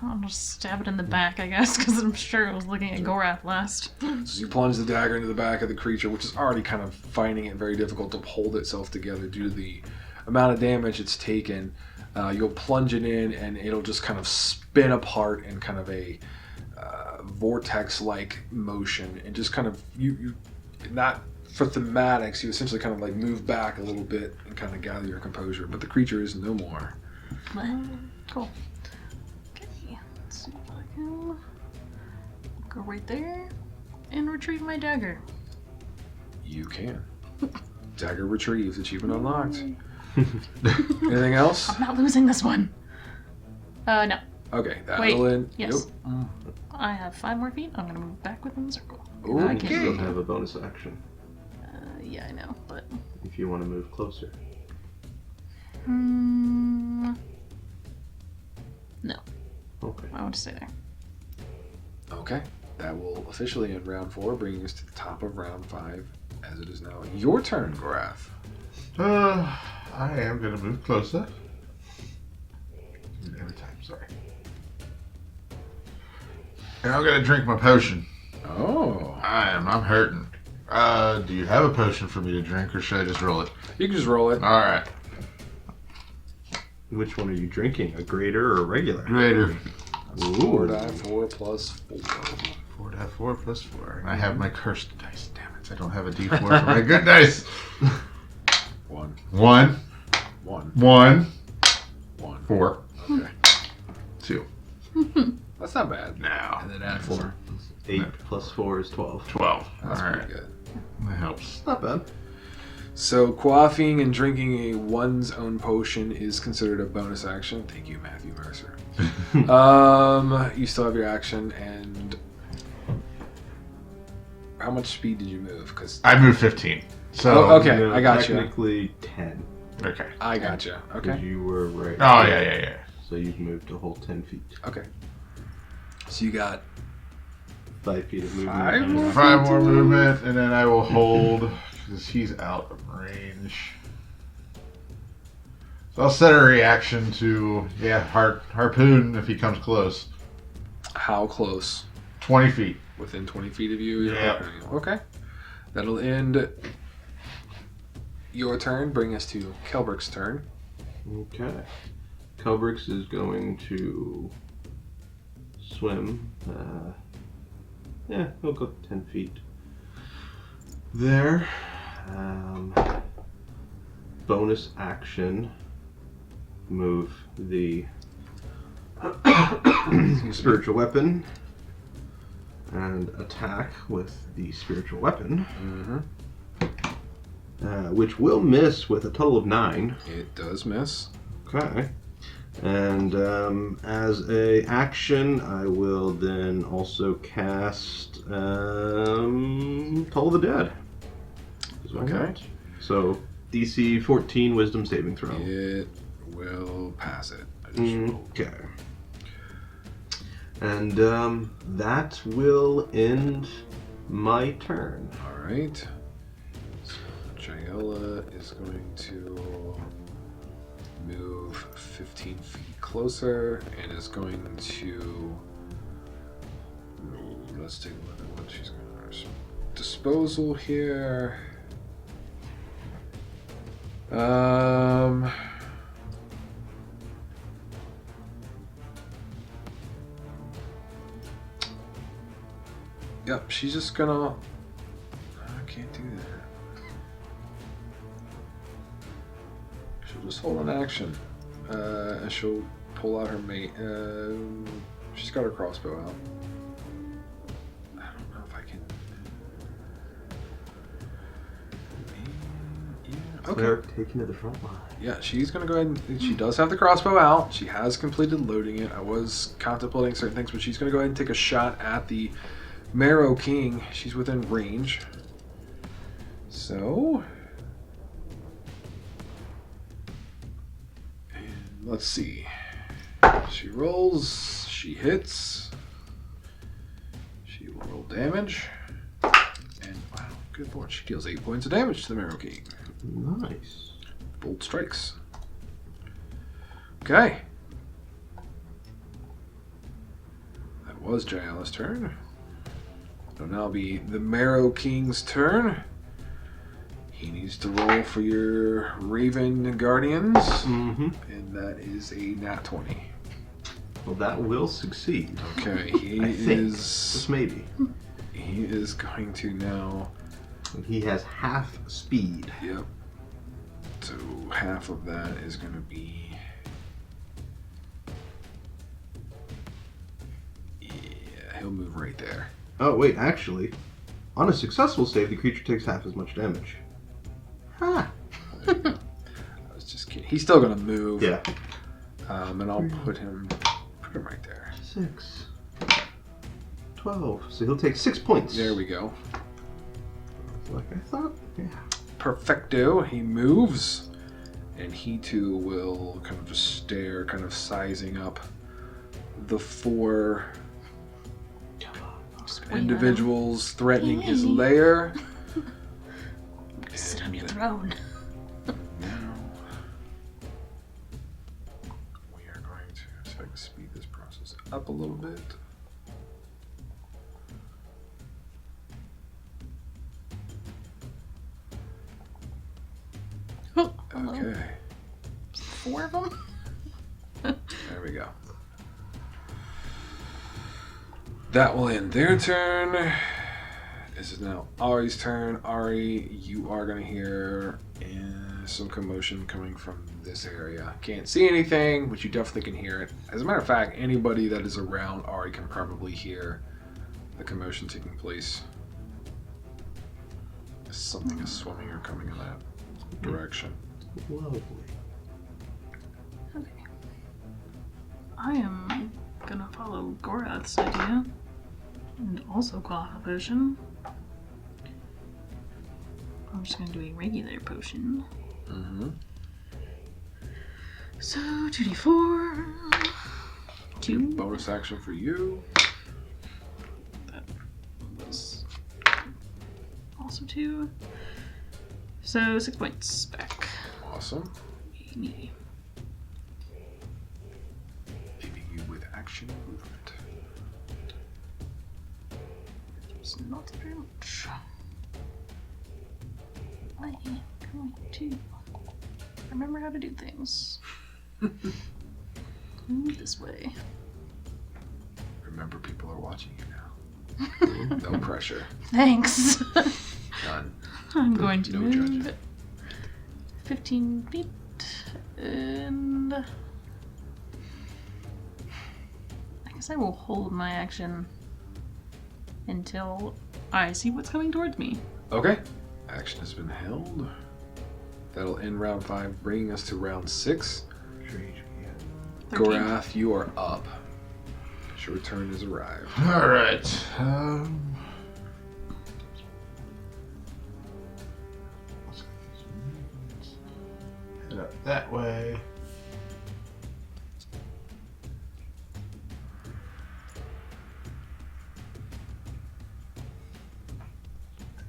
I'll just stab it in the back, I guess, because I'm sure I was looking at Gorath last. So you plunge the dagger into the back of the creature, which is already kind of finding it very difficult to hold itself together due to the amount of damage it's taken. You'll plunge it in, and it'll just kind of spin apart in kind of a vortex-like motion, and just kind of you not for thematics. You essentially kind of like move back a little bit and kind of gather your composure, but the creature is no more. Cool. Okay, let's see if I can go right there and retrieve my dagger. You can. Dagger retrieved. Achievement unlocked. Anything else? I'm not losing this one. No. Okay, Wait, that'll end. yes. Yep. I have 5 more feet. I'm gonna move back within the circle. Ooh, I You can. still have a bonus action Yeah, I know, but. if you want to move closer. No, Okay. I want to stay there. Okay, that will officially end round 4, bringing us to the top of round 5, as it is now your turn, Gorath. I am going to move closer. Every time, sorry. And I'm going to drink my potion. Oh. I'm hurting. Do you have a potion for me to drink, or should I just roll it? You can just roll it. All right. Which one are you drinking? A greater or a regular? Greater. That's 4d4 plus 4. 4d4 plus 4. And I have my cursed dice. Damn it. I don't have a d4 for my good dice. 1. 1. 1. 1. 1. 4. Okay. 2. That's not bad. Now. And then add 4. 8 plus 4 is 12. 12. That's All pretty right. good. That helps. Not bad. So, quaffing and drinking a one's own potion is considered a bonus action. Thank you, Matthew Mercer. You still have your action, and how much speed did you move? Because I moved 15. So. Oh, okay. No, I got you. Technically 10. Okay. I gotcha. Because Okay. you were right. Oh, yeah. So you've moved a whole 10 feet. Okay. So you got 5 feet of movement. 5 more? 5 more movement, and then I will hold, because he's out of range. So I'll set a reaction to, harpoon if he comes close. how close? 20 feet. Within 20 feet of you? Yeah. Okay. That'll end your turn. Bring us to Kelbrix's turn. Okay. Kelbrix is going to swim. He'll go 10 feet. There. Bonus action. Move the spiritual weapon and attack with the spiritual weapon, which will miss with a total of 9. It does miss. Okay. And as a action, I will then also cast Toll of the Dead. Why Okay. not? So DC 14 Wisdom saving throw. It will pass it. I just rolled. Okay. And that will end my turn. All right. So Jiella is going to move 15 feet closer and is going to. Let's take a look at what she's going to disposal here. Yep, she's just gonna... I can't do that. She'll just hold an action. And she'll pull out her mate. She's got her crossbow out. I don't know if I can... Yeah, okay. They're taken to the front line. Yeah, she's going to go ahead and... She does have the crossbow out. She has completed loading it. I was contemplating certain things, but she's going to go ahead and take a shot at the Merrow King. She's within range. So... And let's see. She rolls. She hits. She will roll damage. And wow, good lord. She deals 8 points of damage to the Merrow King. Nice. Bold strikes. Okay. That was Jiella's turn. It'll now be the Merrow King's turn. He needs to roll for your Raven Guardians. Mm-hmm. And that is a nat 20. Well, that will succeed. Okay, he I think. is... Just maybe. He is going to now... He has half speed. Yep. So half of that is going to be... Yeah, he'll move right there. Oh, wait, actually, on a successful save, the creature takes half as much damage. Ha! I was just kidding. He's still going to move. Yeah. And I'll put him right there. 6. 12. So he'll take 6 points. There we go. Like I thought. Yeah. Perfecto. He moves. And he too will kind of just stare, kind of sizing up the 4 individuals threatening his lair. Sit on your throne. Now we are going to see if I can speed this process up a little bit. Oh, hello. Okay, 4 of them? there we go. That will end their turn. This is now Ari's turn. Ari, you are going to hear some commotion coming from this area. Can't see anything, but you definitely can hear it. As a matter of fact, anybody that is around Ari can probably hear the commotion taking place. Something is swimming or coming in that direction. Lovely. Okay. I am gonna follow Gorath's idea. And also call out a potion. I'm just gonna do a regular potion. Mm-hmm. So 2d4. 2. Bonus action for you. That was also 2. So 6 points back. Awesome. Me. Leaving you with action movement. It's not very much. I am going to remember how to do things. Move this way. Remember, people are watching you now. No pressure. Thanks. None. I'm going to No move judging. 15 feet and I guess I will hold my action until I see what's coming towards me. Okay. Action has been held. That'll end round 5, bringing us to round 6. 13. Gorath, you are up. Your turn has arrived. All right. Head up that way.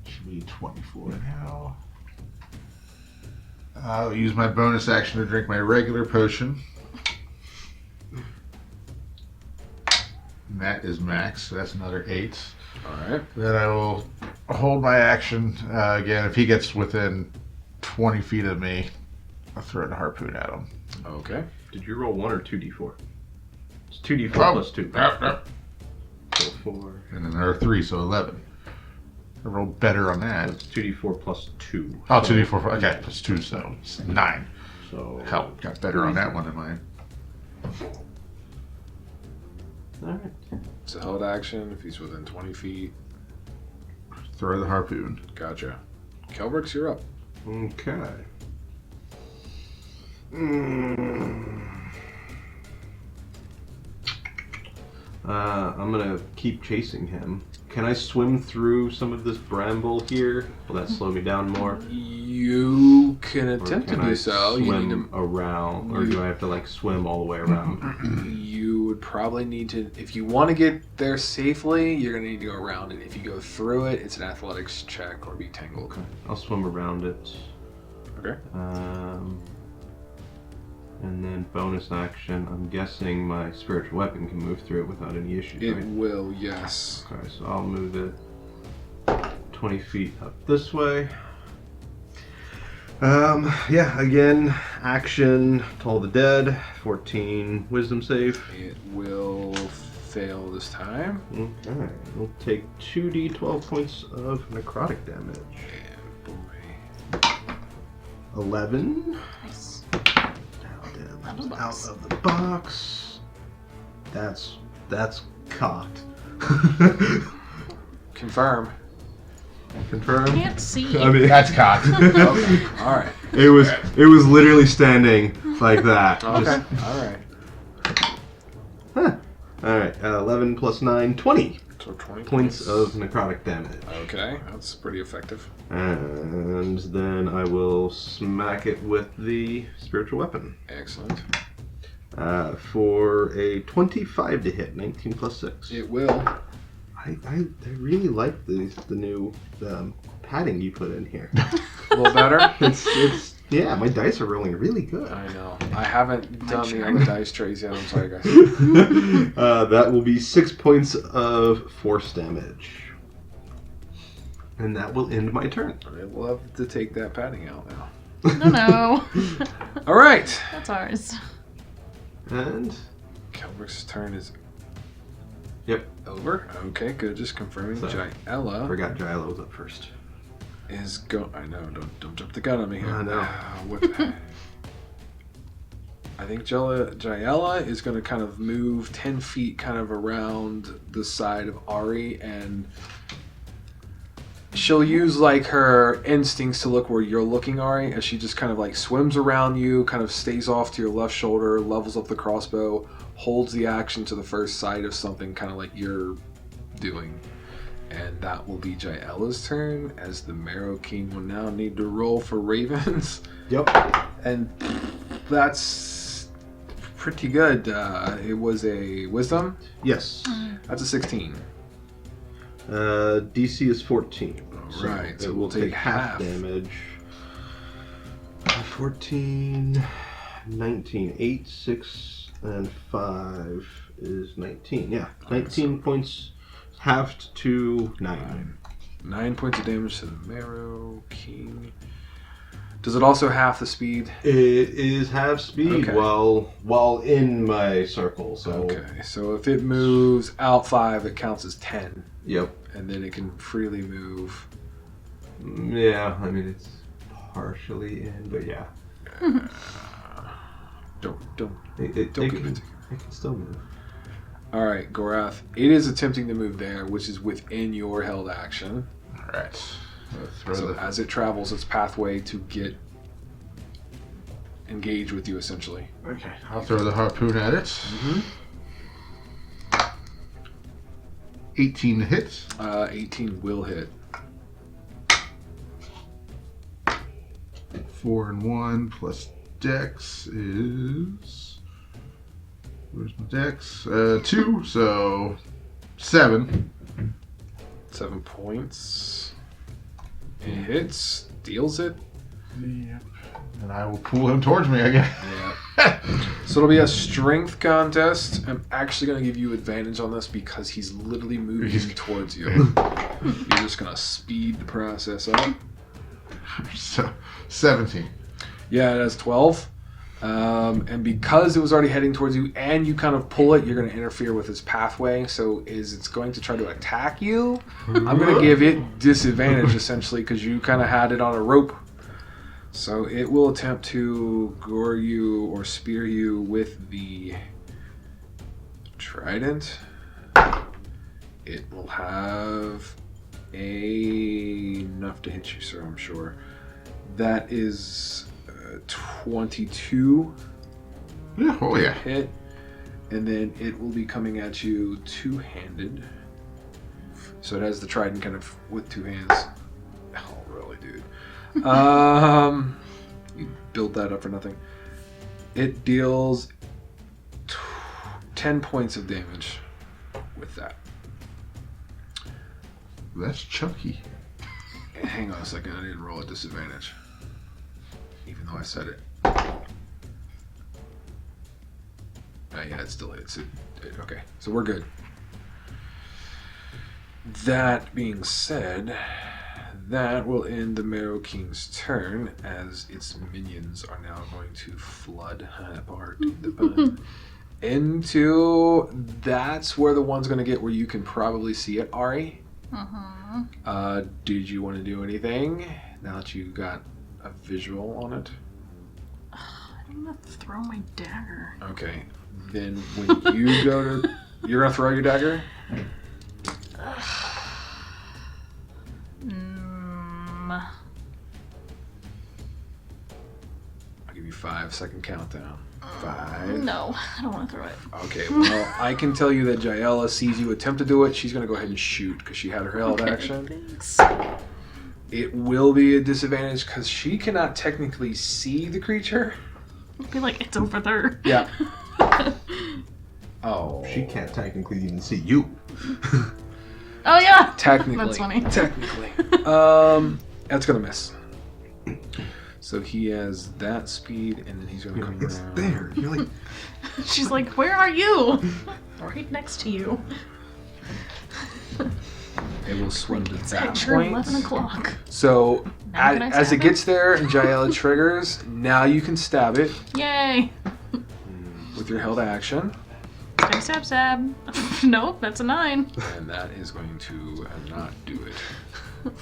Should be 24 now. I'll use my bonus action to drink my regular potion. And that is max, so that's another 8. Alright. Then I will hold my action. Again, if he gets within 20 feet of me, I'll throw a harpoon at him. Okay. Did you roll 1 or 2d4? It's 2d4 plus 2. Yep. Cool. 4. And then another 3, so 11. I rolled better on that. That's 2d4 plus 2. Oh, 2d4. Okay, plus 2, so it's 9. So Hell, got better on that one than mine. Alright. It's a held action if he's within 20 feet. Throw the harpoon. Gotcha. Kelbrix, you're up. Okay. I'm gonna keep chasing him. Can I swim through some of this bramble here? Will that slow me down more? You can Or attempt can to do I so. You need swim to. around, or do I have to like swim all the way around? You would probably need to. If you want to get there safely, you're gonna need to go around it. If you go through it, it's an athletics check or be tangled. I'll swim around it. Okay. And then bonus action, I'm guessing my spiritual weapon can move through it without any issues, It right? will, yes. Okay, so I'll move it 20 feet up this way. Yeah, again, action, Toll the Dead, 14 wisdom save. It will fail this time. Okay, we'll take 2d12 points of necrotic damage. And boy. 11. Nice. Out of the box. That's cocked. Confirm. Confirm. Can't see. I mean, That's cocked. Okay. All right. it was literally standing like that. Okay. All right. Huh. All right. 11 plus 9, 20 So 20 points of necrotic damage. Okay, that's pretty effective. And then I will smack it with the spiritual weapon. Excellent. For a 25 to hit, 19 plus 6. It will. I really like the new padding you put in here. A little better. It's yeah, my dice are rolling really good. I know. I haven't done the other dice trays yet. I'm sorry, guys. That will be 6 points of force damage. And that will end my turn. I love to take that padding out now. No. All right. That's ours. And Kelbrix's turn is yep, over. Okay, good. Just confirming. So, Jiella forgot Jiella was up first. is go. I know. Don't jump the gun on me here. I know. What? I think Jiella is going to kind of move 10 feet kind of around the side of Ari, and she'll use like her instincts to look where you're looking, Ari, as she just kind of like swims around you, kind of stays off to your left shoulder, levels up the crossbow, holds the action to the first sight of something kind of like you're doing. And that will be Jiella's turn, as the Merrow King will now need to roll for ravens. Yep. And that's pretty good. It was a wisdom. Yes. That's a 16. DC is 14. Right, so it we'll will take half half. damage. 14, 19, 8, 6, and 5 is 19. Yeah, 19 points halved to 9. 9 points of damage to the Merrow King. Does it also half the speed? It is half speed Okay. while in my circle. So Okay, so if it moves out 5, it counts as 10, Yep. and then it can freely move. Yeah, I mean it's partially in, but yeah, Don't. it Don't can, give it it can still move. All right, Gorath. It is attempting to move there, which is within your held action. All right. Throw So the as it travels its pathway to get engaged with you, essentially. Okay, I'll throw the harpoon at it. 18 to hit. 18 will hit. 4 and 1 plus Dex is. Where's my Dex? 2, so 7. 7 points. It hits, deals it. Yep. And I will pull him towards me again. Yeah. So it'll be a strength contest. I'm actually going to give you advantage on this because he's literally moving towards you. You're just going to speed the process up. So 17. Yeah, it has 12. And because it was already heading towards you and you kind of pull it, you're going to interfere with its pathway. So it's going to try to attack you. I'm going to give it disadvantage, essentially, because you kind of had it on a rope. So it will attempt to gore you or spear you with the trident. It will have enough to hit you, sir, I'm sure. That is 22 Yeah, oh yeah. hit. And then it will be coming at you two-handed. So it has the trident kind of with two hands. Oh, really, dude? You built that up for nothing. It deals 10 points of damage with that. That's chunky. Hang on a second, I didn't roll a disadvantage. Even though I said it. Yeah, it still hits. Okay, so we're good. That being said, that will end the Merrow King's turn, as its minions are now going to flood into. That's where the one's going to get where you can probably see it, Ari. Did you want to do anything now that you got a visual on it? I'm gonna throw my dagger. Okay, then when you go to, you're gonna throw your dagger. I'll give you 5-second countdown. 5. No, I don't want to throw it. Okay, well, I can tell you that Jiella sees you attempt to do it. She's gonna go ahead and shoot because she had her held action. Thanks. It will be a disadvantage because she cannot technically see the creature. I'll be like, it's over there. Yeah. Oh. She can't technically even see you. Oh yeah. Technically. That's funny. Technically. That's gonna miss. So he has that speed, and then he's gonna You're come like, it's around. there. You're like, She's like, where are you? Right next to you. It will swim to It's that picture point. 11 o'clock. So Now can I as it stab gets there and Jiella triggers, now you can stab it Yay. with your held action, Stab, stab, stab. Nope, that's a 9. and that is going to not do it.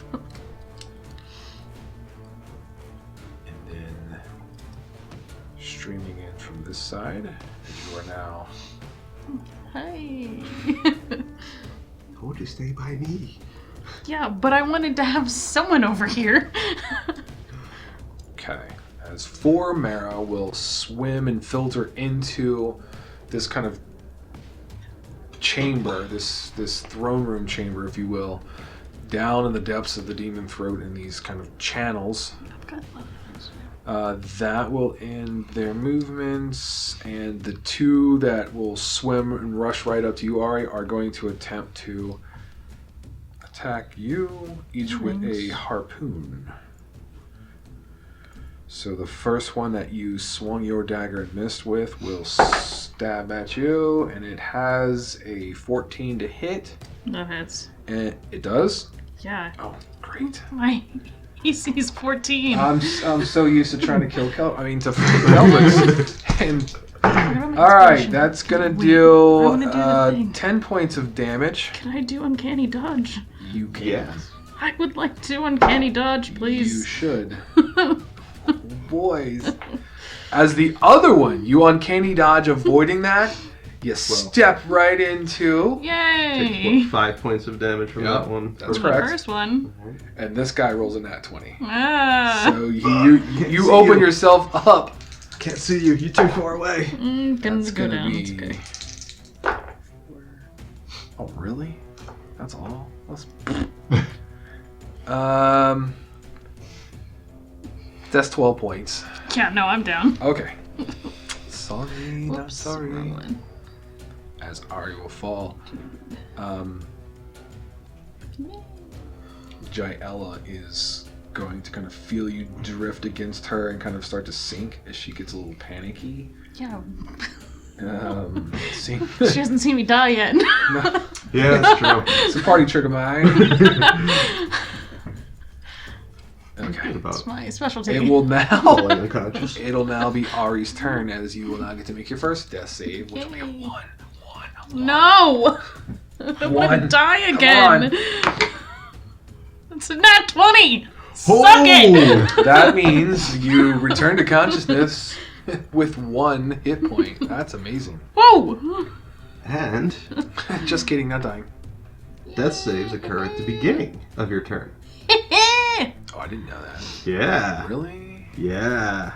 And then streaming in from this side, you are now. Hey. told you stay by me. Yeah, but I wanted to have someone over here. Okay. As 4 Merrow will swim and filter into this kind of chamber, this throne room chamber, if you will, down in the depths of the demon throat in these kind of channels. That will end their movements, and the 2 that will swim and rush right up to you, Ari, are going to attempt to attack you, each with a harpoon. So the first one that you swung your dagger and missed with will stab at you, and it has a 14 to hit. That hits. And it does? Yeah. Oh, great. My EC's 14. I'm so used to trying to kill Kelbrix. And alright, that's gonna deal 10 points of damage. Can I do uncanny dodge? You can. Yes. I would like to uncanny dodge, please. You should. Boys. As the other one, you uncanny dodge avoiding that, you step right into. Yay! 5 points of damage from that one. That's The correct. first one. And this guy rolls a nat 20. Ah. So you open yourself up. Can't see you. You're too far away. Gonna That's go gonna down. be. It's okay. Oh really? That's all. That's 12 points. Yeah, no, I'm down. Okay. Sorry, not Whoops, sorry. wrong one. As Ari will fall. Jiella is going to kind of feel you drift against her and kind of start to sink as she gets a little panicky. Yeah. See? She hasn't seen me die yet. No, Yeah, that's true. it's a party trick of mine. Okay. about It's my specialty. It will now. falling unconscious. It'll now be Ari's turn, as you will now get to make your first death save, which will be a Yay. one. No! I don't want to One. die Come again. It's a nat 20! Suck Oh! it! That means you return to consciousness with 1 hit point. That's amazing. Whoa! And Just kidding, not dying. death saves occur at the beginning of your turn. Oh, I didn't know that. Yeah. Really? Yeah.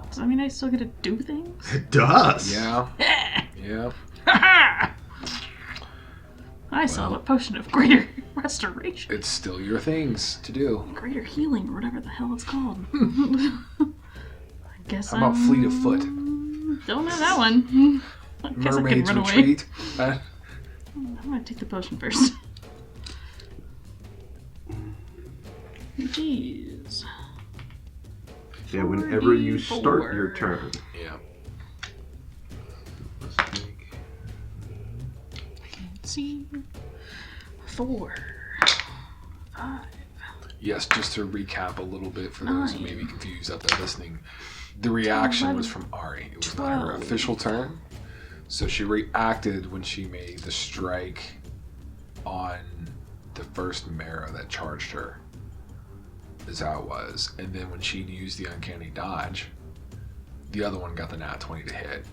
Does that mean I still get to do things? It does. Yeah. Yeah. I saw a potion of greater restoration. It's still your things to do. Greater healing, or whatever the hell it's called. I guess How about fleet of foot? Don't know that one. I guess I can Mermaid's run away. retreat. I'm gonna take the potion first. Jeez. Yeah, whenever you start 44. your turn. Yeah. Let's take... See, 4, 5. Yes, just to recap a little bit for those who may be confused out there listening. The reaction was from Ari. It was not her 12. official turn. So she reacted when she made the strike on the first Merrow that charged her. Is how it was. And then when she used the uncanny dodge, the other one got the nat 20 to hit.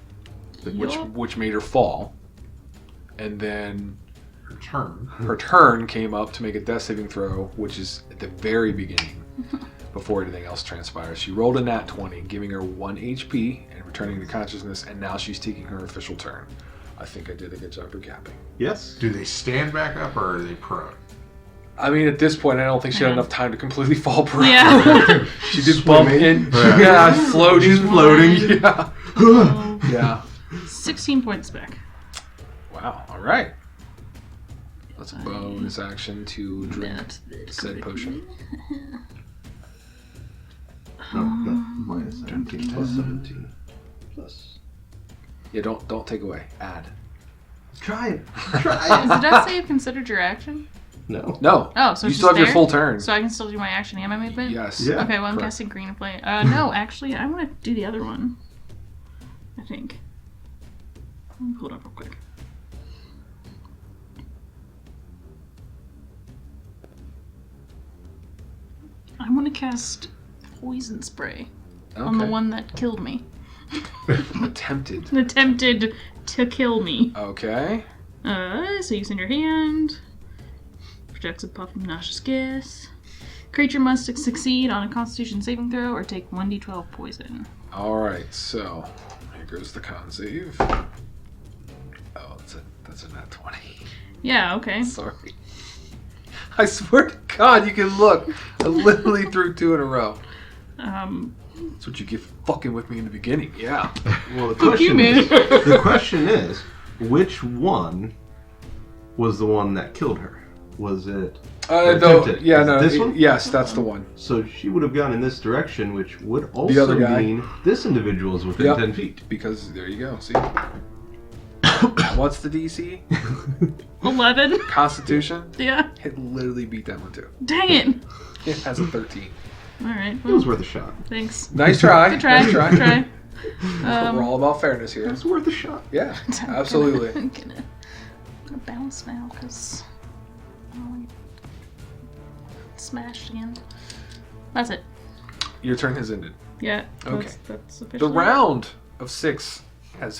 Which made her fall. And then her turn came up to make a death saving throw, which is at the very beginning, before anything else transpires. She rolled a nat 20, giving her 1 HP and returning to consciousness, and now she's taking her official turn. I think I did a good job recapping. Yes. Do they stand back up or are they prone? I mean, at this point, I don't think she had enough time to completely fall prone. Yeah. She did bump in. Yeah, floating. She's floating. Yeah. Yeah. 16 points back. Wow. All right. That's a bonus action to drink That's said potion. No, minus 17 plus 17. Plus. Yeah, don't take away. Add. Try it. Is Try the death save considered your action? it. No. No. Oh, so you it's still just have your there? full turn. So I can still do my action and my movement? Yes. Yeah. Okay, well, I'm Correct. casting green to play. No, actually, I want to do the other one. I think. Let me pull it up real quick. I want to cast poison spray on the Okay. one that killed me. Attempted. Attempted to kill me. Okay. So you send your hand. Projects a puff of nauseous gas. Creature must succeed on a Constitution saving throw or take 1d12 poison. All right. So here goes the con save. Oh, that's a nat 20. Yeah, okay. Sorry. I swear to God, you can look. I literally threw 2 in a row. That's what you get for fucking with me in the beginning. Yeah. Well, the Fuck you, question, man. the question is, which one was the one that killed her? Was it attempted? Yeah, Is no. it this one? Yes, that's the one. So she would have gone in this direction, which would other also guy. mean this individual is within Yep. 10 feet. Because there you go. See. What's the DC? 11? Constitution. Yeah. It literally beat that one too. Dang it. It has a 13. Alright, It well, was worth a shot. thanks. Nice try. Good try. Nice try. Good try. But we're all about fairness here. It was worth a shot. Yeah, absolutely. I'm gonna bounce now because smashed again. That's it. Your turn has ended. Yeah. Okay. That's The officially it. round of 6 has